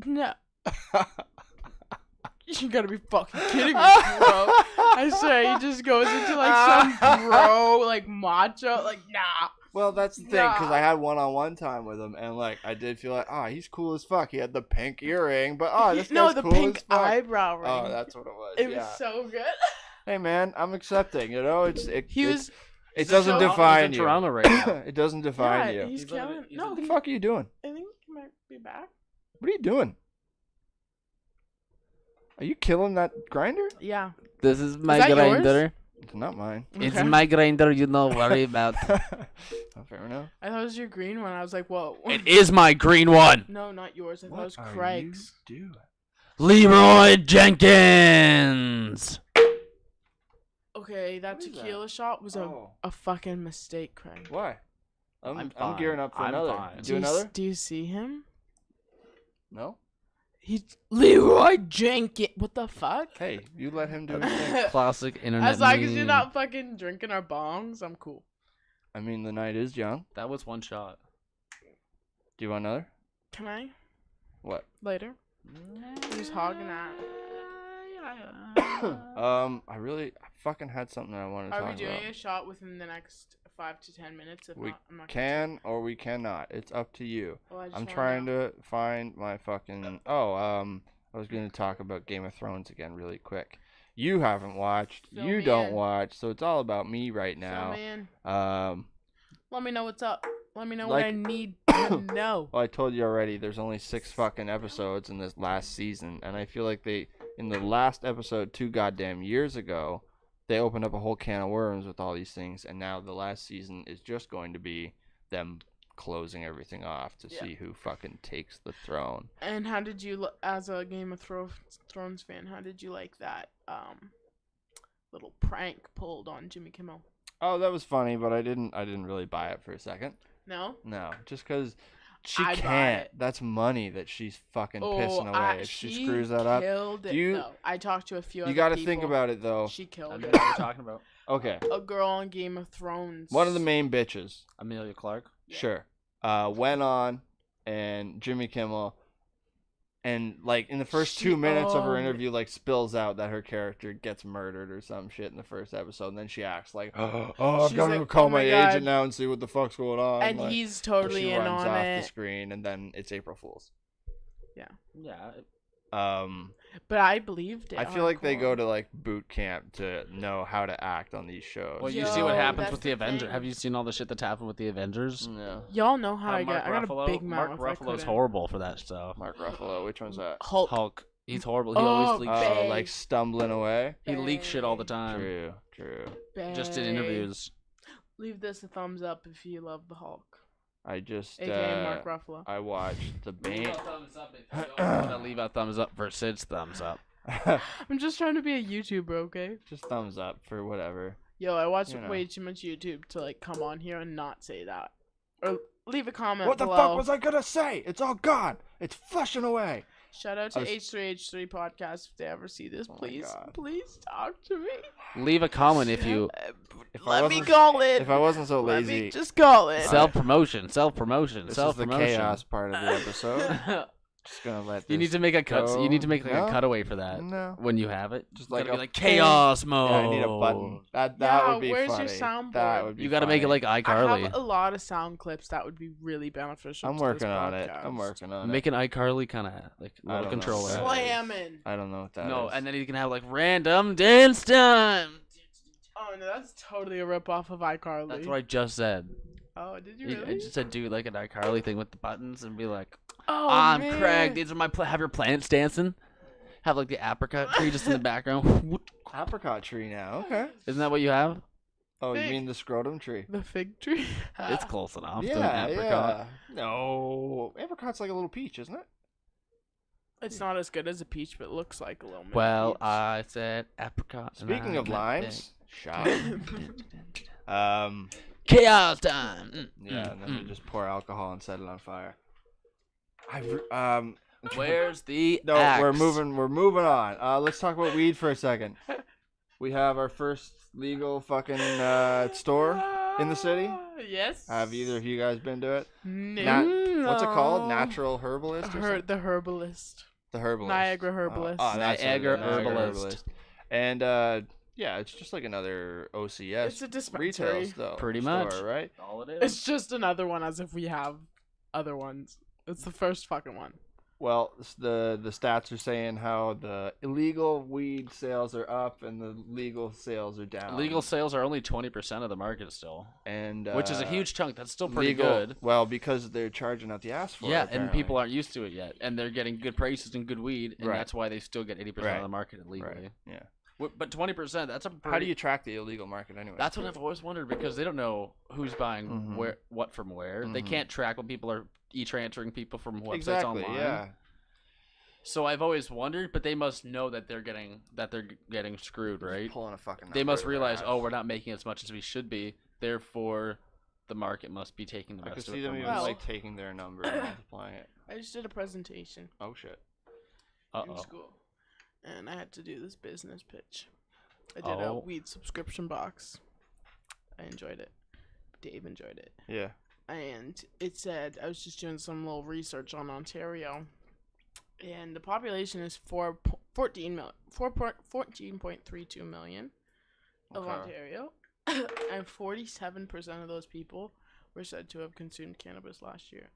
no. You gotta be fucking kidding me, bro. I swear, he just goes into like some bro, like macho, like, nah. Well, that's the thing, because I had one-on-one time with him, and like I did feel like, he's cool as fuck. He had the pink earring, but this No, guy's the cool pink as fuck. eyebrow ring. Oh, that's what it was. It yeah. was so good. Hey, man, I'm accepting. You know, He was It doesn't so- define He's in you. Toronto right now. It doesn't define Yeah, you. he's He's living- killing. he's No, What the fuck are you doing? I think he might be back. What are you doing? Are you killing that grinder? Yeah. This is my that yours? grinder. It's not mine. It's Okay. my grinder. You know, worry about. Oh, fair enough. I thought it was your green one. I was like, whoa. It is my green one. No, not yours. I thought it was What are Craig's. you doing? Leroy Jenkins. Okay, that What is that? tequila shot was Oh. a fucking mistake, Craig. Why? I'm fine. gearing up for I'm another. fine. Do another? Do you see him? No. He's Leroy Jenkins. What the fuck? Hey, you let him do his thing. Classic internet. As long as you're meme. not fucking drinking our bongs, I'm cool. I mean, the night is young. That was one shot. Do you want another? Can I? What? Later. Who's hogging that? I fucking had something I wanted to Are talk we doing about. a shot within the next 5 to 10 minutes? If We not, I'm not Can or we cannot. It's up to you. Well, I just I'm wanna trying know. to find my fucking. I was going to talk about Game of Thrones again really quick. You haven't watched. Fill You me don't in. watch, so it's all about me right Fill now. me in. Um, Let me know what's up. Let me know Like- what I need to know. well, I told you already. There's only 6 fucking episodes in this last season, and I feel like in the last episode 2 goddamn years ago, they opened up a whole can of worms with all these things, and now the last season is just going to be them closing everything off to Yeah. see who fucking takes the throne. And how did you, as a Game of Thrones fan, how did you like that little prank pulled on Jimmy Kimmel? Oh, that was funny, but I didn't really buy it for a second. No? No, just because she I buy can't. it. That's money that she's fucking pissing away. I- If she screws that up, killed it, you- though. I talked to a few you other got to people. think about it though. She I killed don't know it. what you're talking about. Okay, A girl on Game of Thrones. one of the main bitches. Amelia Clark. Yeah. Sure. Went on and Jimmy Kimmel and like in the first She- 2 minutes of her oh. interview like spills out that her character gets murdered or some shit in the first episode, and then she acts like I've She's got to like, call "Oh my my God." agent now and see what the fuck's going on. And like, he's she totally in runs on off it. the screen, and then it's April Fool's. Yeah. But I believed it. I feel like they hardcore. go to like boot camp to know how to act on these shows. Well, you Yo, see what happens that's with the the Avengers. thing. Have you seen all the shit that's happened with the Avengers? No. Y'all know how I Mark get. I got a Ruffalo- big mouth. Mark I Ruffalo's couldn't. horrible for that stuff. Mark Ruffalo, which one's that? Hulk. Hulk. He's horrible. He Oh, always leaks. Bae. Like stumbling away. He leaks shit all the time. True. Just in Bae. interviews. Leave this a thumbs up if you love the Hulk. I just AKA Mark Ruffalo. I watched the Leave band. a thumbs up if you don't want to leave a thumbs up for Sid's thumbs up. I'm just trying to be a YouTuber, okay? Just thumbs up for whatever. Yo, I watch You know. way too much YouTube to like come on here and not say that. Or leave a comment What the below. fuck was I gonna say? It's all gone. It's flushing away. Shout out I to was- H3H3 podcast if they ever see this. Oh my Please, God. please talk to me. Leave a comment if you If I Let me wasn't- call it. If I wasn't so Let lazy, me just call it. self promotion, self promotion, this self is the promotion. chaos part of the episode. Just gonna let. You need this to make a cut. go. You need to make like No? a cutaway for that No. when you have it. Just It's like gotta a be like chaos Yeah, mode. I need a button. That Yeah, would be where's funny. your soundboard? That would be You got to make it funny. like I iCarly. have a lot of sound clips that would be really beneficial. I'm to working this on it. podcast. I'm working on Make it. an iCarly kind of like I little don't know controller. what that Slamming. I don't know what that is. No, and then you can have like random dance time. Oh no, that's totally a rip off of iCarly. That's what I just said. Oh, did you I really? just said do like an iCarly thing with the buttons and be like, Oh, I'm man. Craig. These are my have your plants dancing. Have like the apricot tree just in the background. Apricot tree now. Okay. Isn't that what you have? Oh, you Fig. mean the scrotum tree? The fig tree. It's close enough to Yeah, an apricot. yeah. No, apricot's like a little peach, isn't it? It's not as good as a peach, but it looks like a little. mini Well, peach. I said apricot. and Speaking I of meant limes, shot. thing. um, Chaos time. yeah, and then we just pour alcohol and set it on fire. Where's the No, axe? we're moving on. Let's talk about weed for a second. We have our first legal fucking store in the city. Yes. Have either of you guys been to it? No. What's it called? Natural Herbalist or something? The herbalist. The Herbalist. Niagara Herbalist. Oh, that's what it is, Niagara Niagara Herbalist. And yeah, it's just like another OCS It's a retail dispensary. store, Pretty much. right? All it is. It's just another one, as if we have other ones. It's the first fucking one. Well, the stats are saying how the illegal weed sales are up and the legal sales are down. Legal sales are only 20% of the market still, and which is a huge chunk. That's still pretty legal, good. Well, because they're charging out the ass for it. Yeah, Apparently. and people aren't used to it yet, and they're getting good prices and good weed, and Right. that's why they still get 80% Right. of the market illegally. Right. Yeah. But 20%, that's a pretty... How do you track the illegal market anyway? That's what I've always wondered, because they don't know who's buying Mhm. what from where. They Mhm. can't track when people are e-transferring people from websites exactly. online. Yeah. So I've always wondered, but they must know that they're getting screwed, right? Pulling a fucking. They number must out of their realize, ass. oh, we're not making as much as we should be. Therefore, the market must be taking the I could rest of see it them from even us. Well- like taking their number and multiplying it. I just did a presentation Oh shit. in Uh-oh. school, and I had to do this business pitch. I did a Oh. weed subscription box. I enjoyed it. Dave enjoyed it. Yeah. And it said, I was just doing some little research on Ontario, and the population is 14.32 million of Okay. Ontario, and 47% of those people were said to have consumed cannabis last year.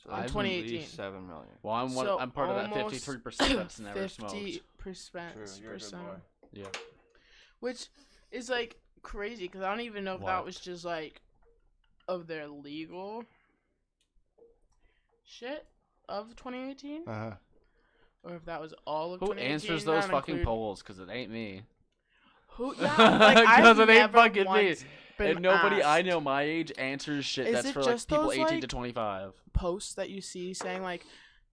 So In that's at 2018. least 7 million. Well, So I'm part of that almost 53% that's never smoked. 50%. True, you're a good boy. Yeah. Which is like crazy because I don't even know if that What? was just like of their legal shit of 2018 Uh-huh. or if that was all of Who 2018. answers those not fucking include- polls? Because it ain't me. Who? Yeah, like I've 'Cause it ain't never fucking me. once been And nobody I asked. know my age answers shit Is that's it for like just people those, 18 to like, 25. Posts that you see saying like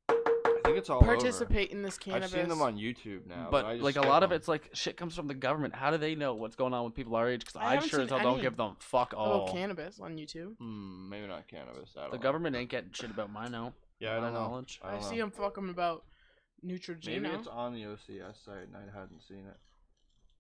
I think it's all participate in this over. cannabis. I've seen them on YouTube now. But I just like a skip lot of them. it's like shit comes from the government. How do they know what's going on with people our age? Because I I haven't sure as seen hell don't any give them fuck about all. cannabis on YouTube. Maybe not cannabis. I don't The know. government ain't getting shit about my know. Yeah, I my don't know. knowledge. I I don't see know. them fucking about Maybe Neutrogena. it's on the OCS site and I hadn't seen it.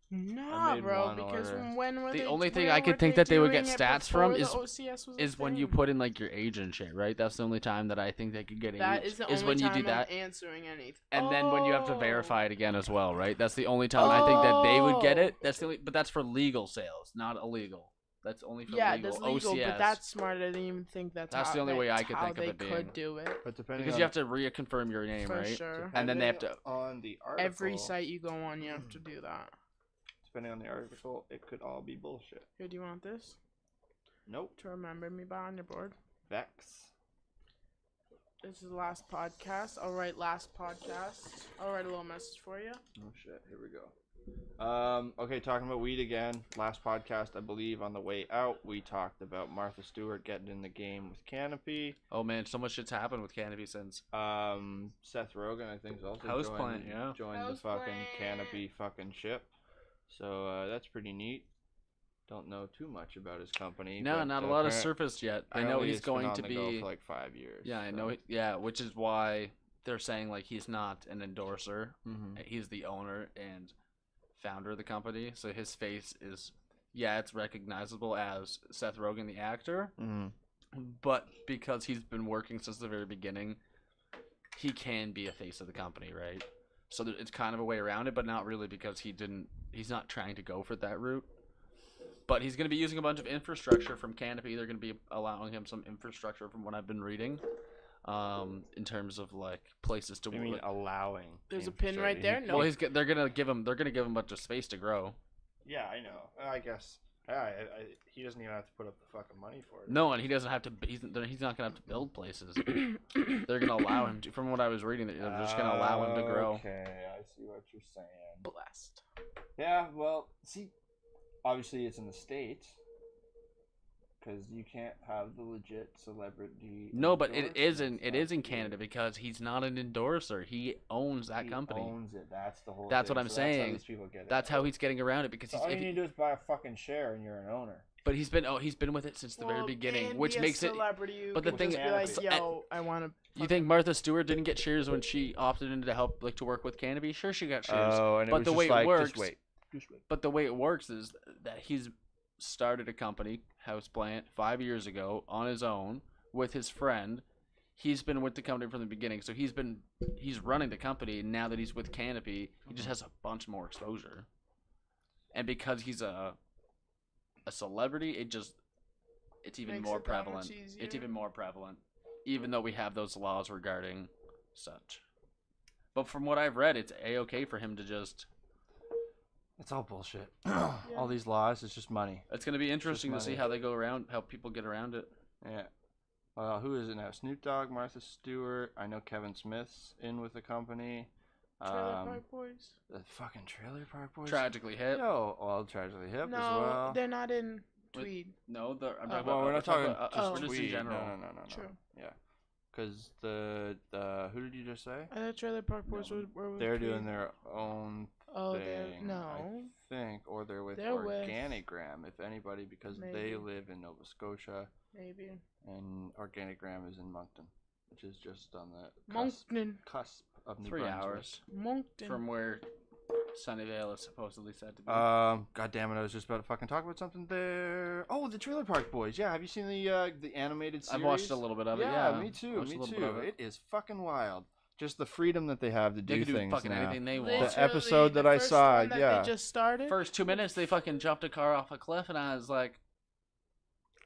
Nah, made bro. one Because order. when were The they? only thing where I could were think they that they would get doing it stats from before is- the OCS was a Is when you thing? put in like your age and shit, right? That's the only time that I think they could get That age. is the is only when you time do that. I'm answering anything. And then when you have to Oh. verify it again as well, right? That's the only time I think that they would get Oh. it. That's the only, but that's for legal sales, not illegal. That's only for Yeah, legal. that's legal, OCS. but that's smart. I didn't even think that's That's how, the only way I that's could how think of they it being. could do it. But depending because on, you have to reconfirm your name, For right? sure. And then they have depending to. on the article. Every site you go on, you have to do that. Depending on the article, it could all be bullshit. Here, do you want this Nope. to remember me by on your board? Vex. This is the last podcast. I'll write last podcast. I'll write a little message for you. Oh shit, here we go. Okay, talking about weed again. Last podcast, I believe, on the way out, we talked about Martha Stewart getting in the game with Canopy. Oh man, so much shit's happened with Canopy since. Seth Rogen, I think, is also Houseplant, yeah. joined the fucking Houseplant. Canopy fucking ship. So that's pretty neat. Don't know too much about his company. No, but, not a lot has appar- surfaced yet. I know apparently he's it's been going on to the go be. for like 5 years. Yeah, I so. know. Yeah, which is why they're saying like he's not an endorser. Mhm. He's the owner and founder of the company, so his face is, yeah, it's recognizable as Seth Rogen, the actor, Mhm. but because he's been working since the very beginning, he can be a face of the company, right? So it's kind of a way around it, but not really, because he's not trying to go for that route. But he's going to be using a bunch of infrastructure from Canopy. They're going to be allowing him some infrastructure from what I've been reading, in terms of like places to I mean, work. allowing. There's a pin right there. No. Well, they're gonna give him a bunch of space to grow. Yeah, I know. I guess. He doesn't even have to put up the fucking money for it. No, and he doesn't have to. He's not gonna have to build places. They're gonna allow him to. From what I was reading, they're just gonna allow him to grow. Okay, I see what you're saying. Blessed. Yeah, well, see, obviously it's in the States, because you can't have the legit celebrity. No, but it is endorsements. in That's Canada weird. because he's not an endorser. He owns that He company. owns it. That's the whole. That's thing. what I'm So that's how saying. these people get it. That's how he's getting around it because So he's. all you if he- need to do is buy a fucking share, and you're an owner. but he's been with it since the very beginning, which makes it. But the thing- just be like, so- yo, I want to. You think Martha Stewart didn't get shares when she opted in to help to work with Canopy? Sure, she got shares. and but the way it works, Just wait. But the way it works is that he's started a company, Houseplant, 5 years ago on his own with his friend. He's been with the company from the beginning, so he's running the company. And now that he's with Canopy, he just has a bunch more exposure. And because he's a celebrity, it's even Makes more it that much prevalent. It's easier. even more prevalent, even though we have those laws regarding such. But from what I've read, it's a-okay for him to just. It's all bullshit. All these laws, it's just money. It's gonna be interesting to see money. how they go around, how people get around it. Yeah. Who is it now? Snoop Dogg, Martha Stewart. I know Kevin Smith's in with the company. Trailer Park Boys. The fucking Trailer Park Boys. Tragically hip. Yo, well, Tragically Hip No, as well. they're not in Tweed. No, I'm talking Well, about. we're not talking just just in Tweed. general. No. True. Yeah. Because the who did you just say? I thought Trailer Park Boys were with They're Tweed. doing their own Oh, thing. no. I think, or they're with They're with- Organigram, if anybody, because they Maybe. live in Nova Scotia, Maybe. and Organigram is in Moncton, which is just on the Moncton. cusp of New 3 Brunswick. hours Moncton. from where Sunnyvale is supposedly said to be. God damn it! I was just about to fucking talk about something there. Oh, the Trailer Park Boys. Yeah, have you seen the animated series? I've watched a little bit of it. Yeah, Yeah, me too. Watched a Me little bit of too. it. It is fucking wild. Just the freedom that they have to They do can do things fucking now. anything they want. Literally, episode that the I first saw, one that yeah. They just started. First 2 minutes, they fucking jumped a car off a cliff, and I was like,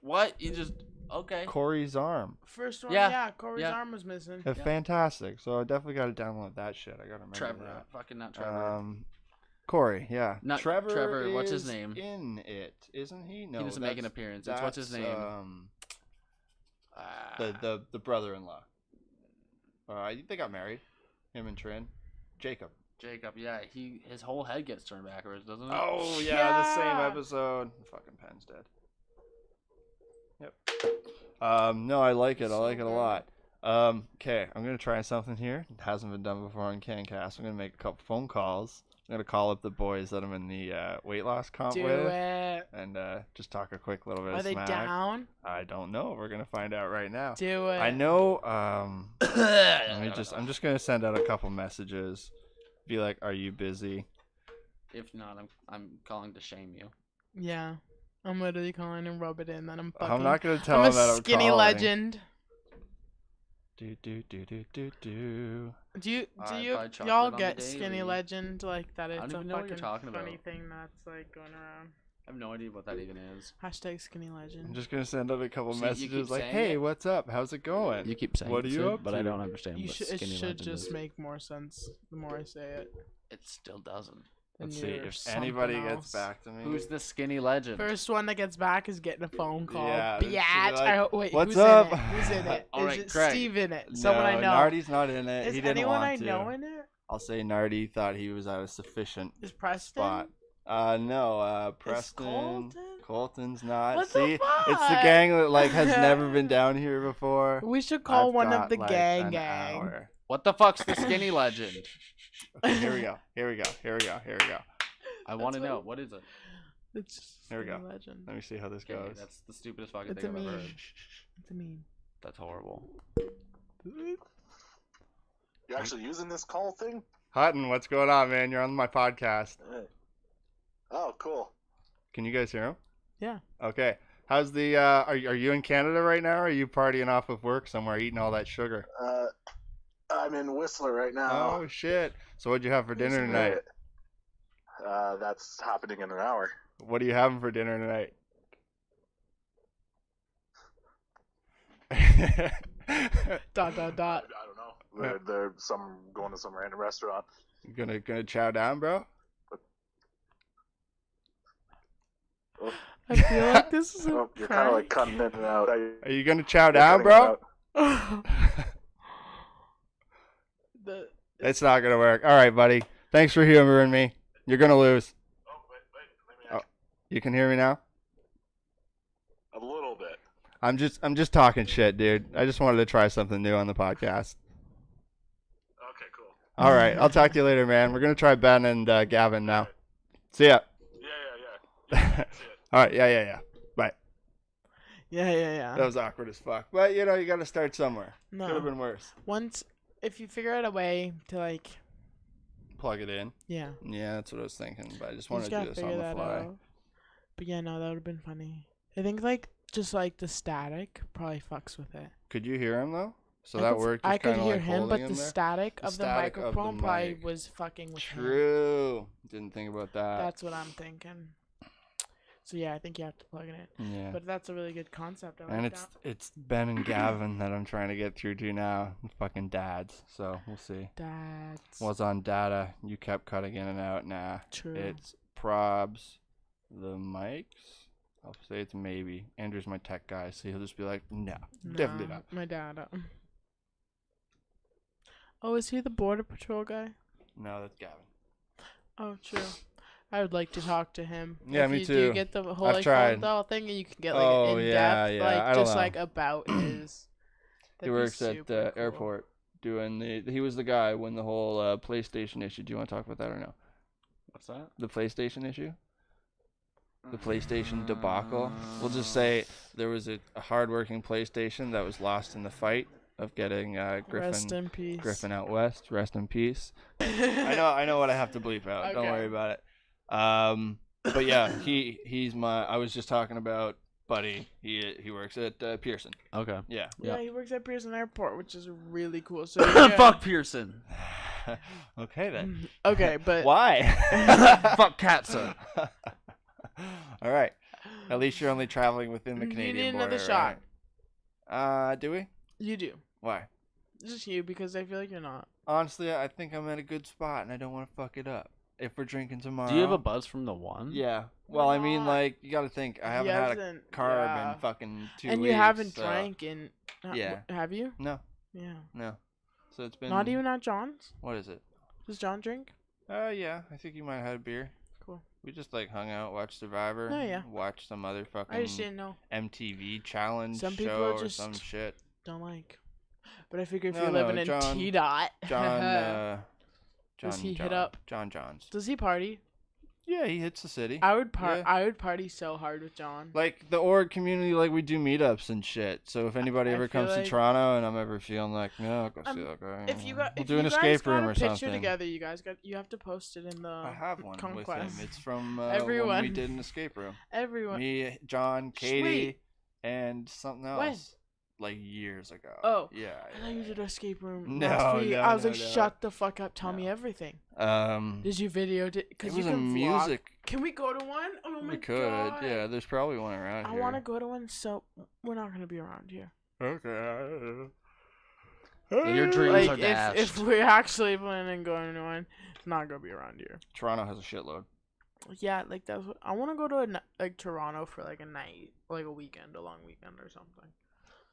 "What? You just okay?" Corey's arm. First one, Yeah, yeah. Corey's yeah. arm was missing. It's Yeah. fantastic. So I definitely got to download that shit. I got to remember Trevor, that. fucking not Trevor. Corey, yeah. Not Trevor. Trevor, what's his is name? In it, isn't he? No, he doesn't make an that's- appearance. It's what's his that's, name? The brother-in-law. They got married. Him and Trin. Jacob. Jacob. Yeah, his whole head gets turned backwards, doesn't it? Oh yeah, the same Yeah. episode. The fucking pen's dead. Yep. No, I like it. I like it a lot. Okay, I'm gonna try something here. It hasn't been done before on CanCast. I'm gonna make a couple phone calls. I'm gonna call up the boys that I'm in the weight loss comp Do with, it. and just talk a quick little bit Are of they smack. down? I don't know. We're gonna find out right now. Do it. I know. I'm just gonna send out a couple messages. Be like, "Are you busy?" If not, I'm calling to shame you. Yeah. I'm literally calling and rub it in that I'm fucking. I'm not gonna tell I'm him a that I'm skinny calling. legend. Do. Do I buy you chocolate y'all on the get skinny daily. legend like that? I It's don't a even know what fucking you're talking funny about. thing that's like going around. I have no idea what that even is. Hashtag skinny I'm legend. just gonna send out a couple See, you messages keep like, saying "Hey, it. what's up? How's it going?" You keep saying What are you up but I to? don't understand You what should. It skinny should legend just is. make more sense the more I say it. It still doesn't. Let's And see you're if something anybody else. gets back to me. Who's the skinny legend? First one that gets back is getting a phone call. Yeah, Biatch. it's like, Wait, "What's who's up?" in it? Who's in it? All Is right, it Craig. Steve in it? Someone I No, know. Nardy's not in it. Is He didn't anyone want I to. know in it? I'll say Nardy thought he was at a sufficient Is Preston? spot. No, Is Preston. Colton? Colton's not. What the See, it's the fuck? gang that like has never been down here before. We should call I've one of got, the like, gang an gang. hour. What the fuck's the skinny legend? Okay, here we go. Here we go. Here we go. Here we go. I want to That's know. what- What is it? It's just Here we skinny go. legend. Let me see how this Okay, goes. that's the stupidest fucking It's a thing I've ever meme. heard. It's a meme. That's horrible. You actually using this call thing? Hutton, what's going on, man? You're on my podcast. Oh, cool. Can you guys hear him? Yeah. Okay. How's the? Are you in Canada right now? Or are you partying off of work somewhere, eating all that sugar? I'm in Whistler right now. Oh shit! So what'd you have for dinner tonight? That's happening in an hour. What are you having for dinner tonight? Dot dot dot. I don't know. They're going to some random restaurant. Gonna chow down, bro? I feel like this is a Oh, you're kind of like prank. cutting in and out. Are you gonna chow down, bro? The It's not gonna work. All right, buddy. Thanks for humoring me. You're gonna lose. Oh, wait. Let me You can hear me now? a little bit. I'm just talking shit, dude. I just wanted to try something new on the podcast. Okay, cool. All right, I'll talk to you later, man. We're gonna try Ben and Gavin now. See ya. Yeah. All right, yeah. Bye. yeah. That was awkward as fuck, but you got to start somewhere. No. Could have been worse. Once, if you figure out a way to like, Plug it in. yeah, Yeah, that's what I was thinking, but I just you wanted just to do gotta this on figure the that fly. out. But yeah, no, that would have been funny. I think like just like the static probably fucks with it. Could you hear him though? So I that could, worked. I Just could kinda hear like him, holding but him the there? static The of the static of the microphone probably mic. was fucking with him. True. Didn't think about that. That's what I'm thinking. So yeah, I think you have to plug it in. Yeah. But that's a really good concept. I And like it's Ben and Gavin that I'm trying to get through to now. Fucking dads. So we'll see. that. That's Was on data. You kept cutting in and out. Nah. true. It's probs. The mics. I'll say it's maybe. Andrew's my tech guy, so he'll just be like, no, definitely Nah, not. My dad. Oh, is he the border patrol guy? No, that's Gavin. Oh, true. I would like to talk to him. Yeah, If me you too. Do get the whole I've like tried. phone call thing, and you can get like Oh, an yeah, in-depth, yeah, I like don't just know. like about his. He That'd be works at super cool. airport doing the. He was the guy when the whole PlayStation issue. Do you want to talk about that or no? What's that? The PlayStation issue. The PlayStation debacle. We'll just say there was a hardworking PlayStation that was lost in the fight of getting Rest in peace. Griffin out west. Rest in peace. I know what I have to bleep out. Don't Okay. worry about it. But yeah, he's my. I was just talking about Buddy. He works at Pearson. Okay. Yeah. Yeah, Yeah. he works at Pearson Airport, which is really cool. So yeah. Fuck Pearson. Okay then. Okay, but Why? Fuck Katza. All right. At least you're only traveling within the You Canadian need border. another shot. Right? Do we? You do. Why? Just you, because I feel like you're not. Honestly, I think I'm at a good spot, and I don't want to fuck it up. If we're drinking tomorrow. Do you have a buzz from the one? Yeah. Well, I mean, not? like, you got to think. I haven't had a carb in fucking 2 weeks. And you haven't so- drank in. Yeah. Have you? No, Yeah. no. So it's been. Not even at John's? What is it? Does John drink? Yeah. I think you might have had a beer. Cool. We just like hung out, watched Survivor. Oh, yeah. Watched some other fucking I just didn't know. MTV challenge Some people show are or just- some shit. Don't like. But I figure if No, you're living no, in John- T dot. John. Does he hit John- up? John Johns. Does he party? Yeah, he hits the city. I would Yeah. I would party so hard with John. Like the org community, like we do meetups and shit. So if anybody I ever feel comes like- to Toronto and I'm ever feeling like, no, I'll go see that guy. If you got, we'll if do you an guys escape got room a or picture something. together, you have to post it in the. I have one with Conquest. him. It's from when we Everyone. did an escape room. Everyone. Me, John, Katie, Sweet. and something else. When? Like years ago. Oh. Yeah. I thought you did an escape room No, last week. no, I was no, like, no. shut the fuck up. Tell me No. everything. It Did you video it? Because you was a can vlog. music. Can we go to one? Oh my We could. god. Yeah, there's probably one around I here. want to go to one, so we're not gonna be around here. Okay. Your dreams are Like dashed. if we're actually planning on going to one, it's not gonna be around here. Toronto has a shitload. Yeah, like that's what I want to go to like Toronto for like a night, like a weekend, a long weekend or something.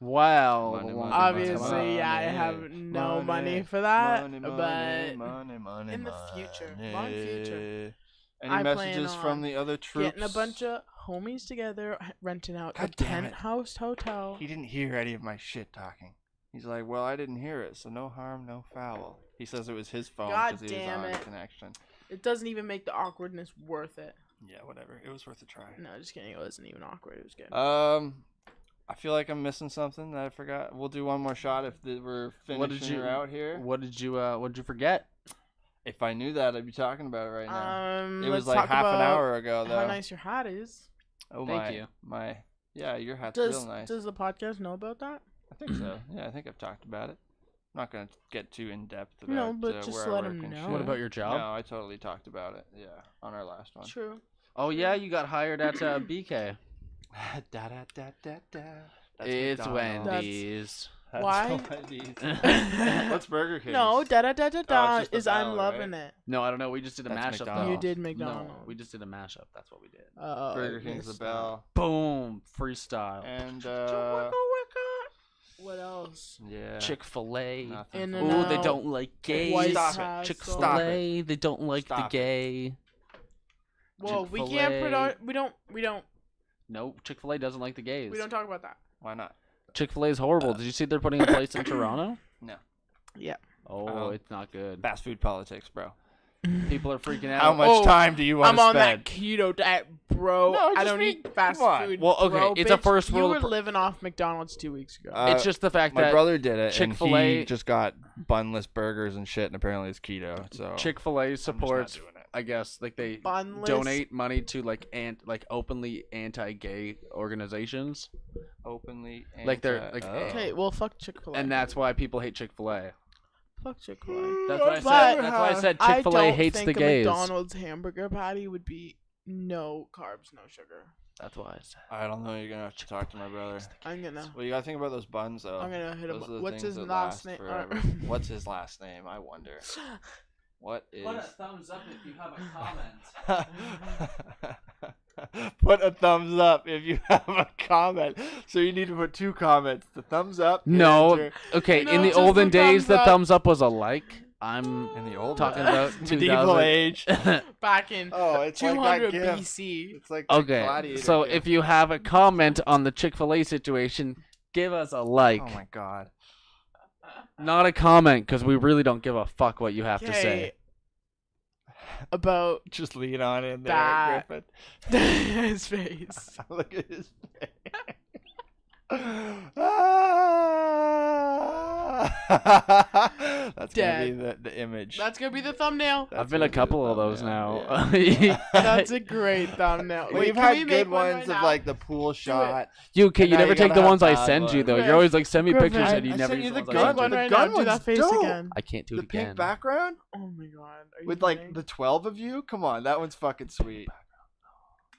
Wow. Money, the one- money, Obviously, money, yeah, I have no money for that, but in the future, long future, Any I plan messages on from the other troops? getting a bunch of homies together, renting out God a damn it. penthouse hotel. He didn't hear any of my shit talking. He's like, well, I didn't hear it, so no harm, no foul. He says it was his phone God because he was damn on it. connection. It doesn't even make the awkwardness worth it. Yeah, whatever. It was worth a try. No, just kidding. It wasn't even awkward. It was good. I feel like I'm missing something that I forgot. We'll do one more shot if we're finishing her out here. What did you forget? If I knew that, I'd be talking about it right now. It Let's was like talk half an about hour ago, though. how nice your hat is. Oh Thank my, you. Yeah, your hat's Does real nice. does the podcast know about that? I think so. Yeah, I think I've talked about it. I'm not gonna get too in depth about No, but just where I let work 'em and know. shit. What about your job? No, I totally talked about it. Yeah, on our last one. True. Oh yeah, you got hired at BK. da, da, da, da, da. That's It's McDonald's. Wendy's. That's Why? Wendy's. What's Burger King? No, da da da da da just the is I'm ballot, loving right? it. No, I don't know. We just did a That's mashup. McDonald's. You Oh. did No, McDonald's. we just did a mashup. That's what we did. Burger King's the bell. Boom, freestyle. And What else? yeah. Chick-fil-A. Nothing. In for and me. Ooh, they out. don't like gays. White Stop it. Castle. Chick-fil-A, they don't like the Stop it. gay. Well, we can't Chick-fil-A. we don't No, Chick-fil-A doesn't like the gays. we don't talk about that. Why not? Chick-fil-A is horrible. Did you see they're putting a place in Toronto? No. Yeah. Oh, it's not good. Fast food politics, bro. People are freaking out. How much Oh, time do you want I'm to on spend? that keto diet, bro. No, I just don't be- eat fast come on. food. Well, okay, bro, it's a bitch. first You world were pro- living off McDonald's 2 weeks ago. It's just the fact My that brother did it, and Chick-fil-A he just got bunless burgers and shit, and apparently it's keto. So Chick-fil-A I'm just not supports, doing it. I guess, like they Bunless. donate money to like openly anti-gay organizations, Openly, Like they're, like, Okay, well, fuck Chick-fil-A. and that's why people hate Chick-fil-A. fuck Chick-fil-A. That's what I But said. That's why I said Chick-fil-A I don't hates think the gays. a McDonald's hamburger patty would be no carbs, no sugar. That's wise. I don't know. You're gonna have to talk to my brother. I'm gonna. Well, you gotta think about those buns, though. I'm gonna hit him. Those are the What's things his that last last name? forever. What's his last name? I wonder. What is? Put a thumbs up if you have a comment. Put a thumbs up if you have a comment. So you need to put 2 comments. The thumbs up. No. and Okay, No, in the just olden the days, thumbs the up. thumbs up was a like. I'm In the old talking days. about medieval 2000. age. Back in Oh, it's like 200 that GIF. BC. It's like the Okay, gladiator so GIF. if you have a comment on the Chick-fil-A situation, give us a like. Oh my god. Not a comment, because we really don't give a fuck what you have to say. Okay. About Just lean on in there, That- Griffin. his face. Look at his face. That's gonna be the image. That's gonna be the thumbnail. That's I've been a gonna be the couple of those thumbnail, now. That's a great thumbnail. We've Wait, can had we good make one ones right of now? like the pool shot. You And now never you take gotta the have ones I bad send you ones. though. Griff, You're always like send me Griff, pictures I- and you I never sent use you the the ones Make I gun. one send you. right The now. gun Do that one's face dope. again. I can't do The it pink again. background Oh my god. Are you with like kidding? the 12 of you. Come on, that one's fucking sweet.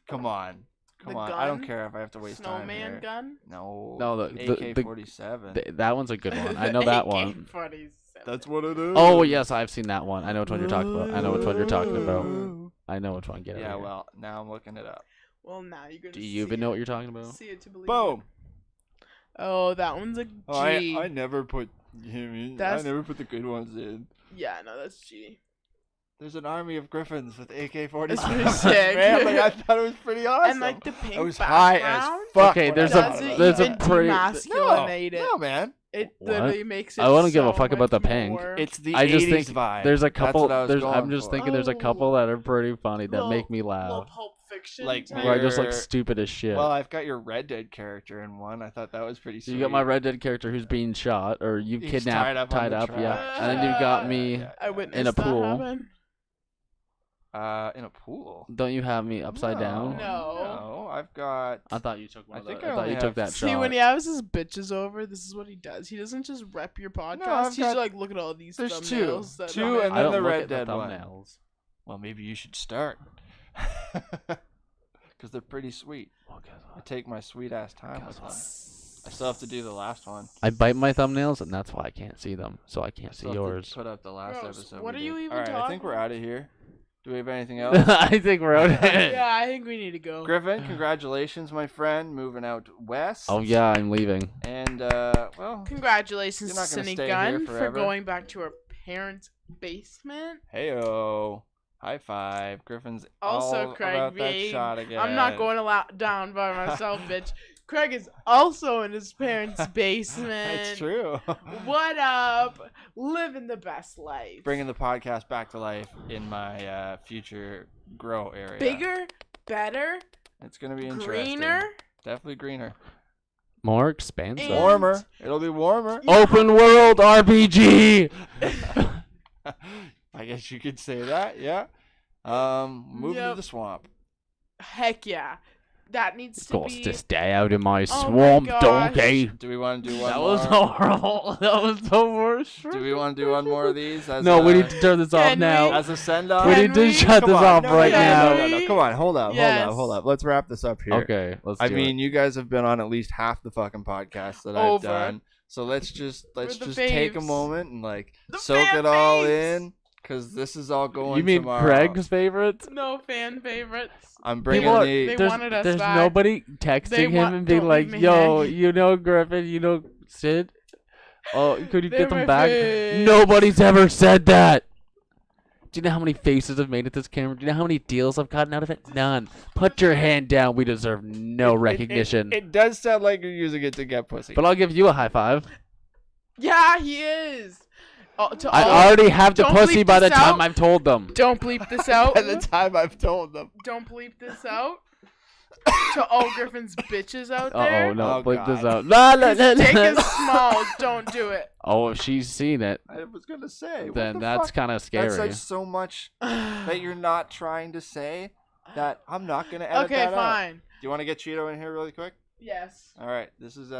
Come on, The I don't gun? care if I have to waste time Snowman here. gun. No, No, the- AK-47. That one's a good one. I know that one. AK-47. That's what it is. Oh yes, I've seen that one. I know which one you're talking about. I know which one you're talking about. I know which one. Get it. Yeah, well, now I'm looking it up. Well, now you're gonna. Do you see even know it. what you're talking about? See it to believe Boom. it. Oh, that one's a G. Oh, I never put him in. That's- I never put the good ones in. Yeah, no, that's G. There's an army of griffins with AK-47. That's pretty sick. Man, like, I thought it was pretty awesome. And like the pink I was high background. as fuck. Okay, when there's I a- thought doesn't about there's a even it. pretty- demasculinate it. No, man. It What? literally makes it. I wouldn't give a so fuck about much the pink. more- It's the I just 80s think vibe. there's a That's couple. what I was I'm going just for. thinking there's a couple that are pretty funny that make me little laugh. Pulp Fiction. Like, type. Where I just look You're- stupid as shit. Well, I've got your Red Dead character in one. I thought that was pretty So sweet. you got my Red Dead character who's being shot, or you He's kidnapped, tied up on the yeah. track. And then you got me. Yeah. I witnessed in a that pool. happen. In a pool. Don't you have me upside down? No. No, I've got. I thought you took one. I of think the- I I thought only you took have- that See, shot. when he has his bitches over, this is what he does. He doesn't just rep your podcast. I've He's got- like, look at all these There's two. thumbnails. that Two are- and I then don't the look Red at the Dead one. thumbnails. Well, maybe you should start. Because they're pretty sweet. I take my sweet ass time with them. I still have to do the last one. I bite my thumbnails, and that's why I can't see them. So I can't see Still have to yours. Put up the last Gross. episode. What we are you did. even All right, I think talking we're about? out of here. Do we have anything else? I think we're out. Yeah, I think we need to go. Griffin, congratulations, my friend, moving out west. Oh yeah, I'm leaving. And well, Congratulations, You're not gonna Cynic stay here Gun, for forever. going back to her parents' basement. heyo, high five. Griffin's Also, all Craig about that being- shot again. I'm not going down by myself, bitch. Craig is also in his parents' basement. That's true. What up? Living the best life. Bringing the podcast back to life in my future grow area. Bigger, better, It's gonna be interesting. greener. Definitely greener. More expansive. And- Warmer. It'll be warmer. Open world RPG. I guess you could say that. Yeah. Moving to Yep. the swamp. Heck yeah. That needs to Goes be. to stay out in my Oh my swamp, gosh. donkey. Do we want to do one That more? was horrible. That was the worst. Do we want to do one more of these? As No, a, we need to turn this off Can now. as a send off. We Can need to we? shut this off right now. no. Come on, hold up, Yes. hold up. Let's wrap this up here. Okay, let's I do mean, you guys have been on at least half the fucking podcast that Over. I've done. So let's just the take a faves. moment and like The soak fan it all faves. in, cause this is all it. going. You mean tomorrow. Craig's favorites? No fan favorites. I'm bringing People are- They There's, wanted us there's back. nobody They texting him want- and being don't like, leave me "Yo, hanging." you know Griffin, you know Sid. Oh, could you They're get them my back?" faves. Nobody's ever said that. Do you know how many faces I've made at this camera? Do you know how many deals I've gotten out of it? None. Put your hand down. We deserve no recognition. It does sound like you're using it to get pussy. But I'll give you a high five. Yeah, he is. To I all- already have the don't pussy bleep by the this time out. I've told them. Don't bleep this out. By the time I've told them. Don't bleep this out. To all Griffin's bitches out Uh there. oh, no, Oh, bleep this God. out. La, la, His la, dick la. is small. Don't do it. Oh, if she's seen it, I was gonna say. what then the that's fuck? kind of That's scary. like so much that you're not trying to say that I'm not gonna edit Okay, that out. fine. Do you want to get Cheeto in here really quick? Yes. All right, this is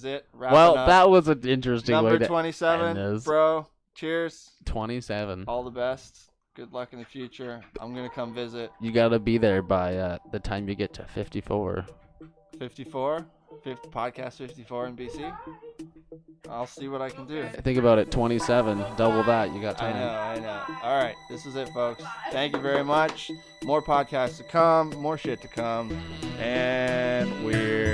it. Wrapping Well, up. that was an interesting Number way to 27, end this. bro. Cheers. 27. All the best. Good luck in the future. I'm gonna come visit. You gotta be there by the time you get to 54. 54, podcast 54 in BC. I'll see what I can do. Think about it, 27, double that. You got time. I know. All right, this is it, folks. Thank you very much. More podcasts to come, more shit to come, and we're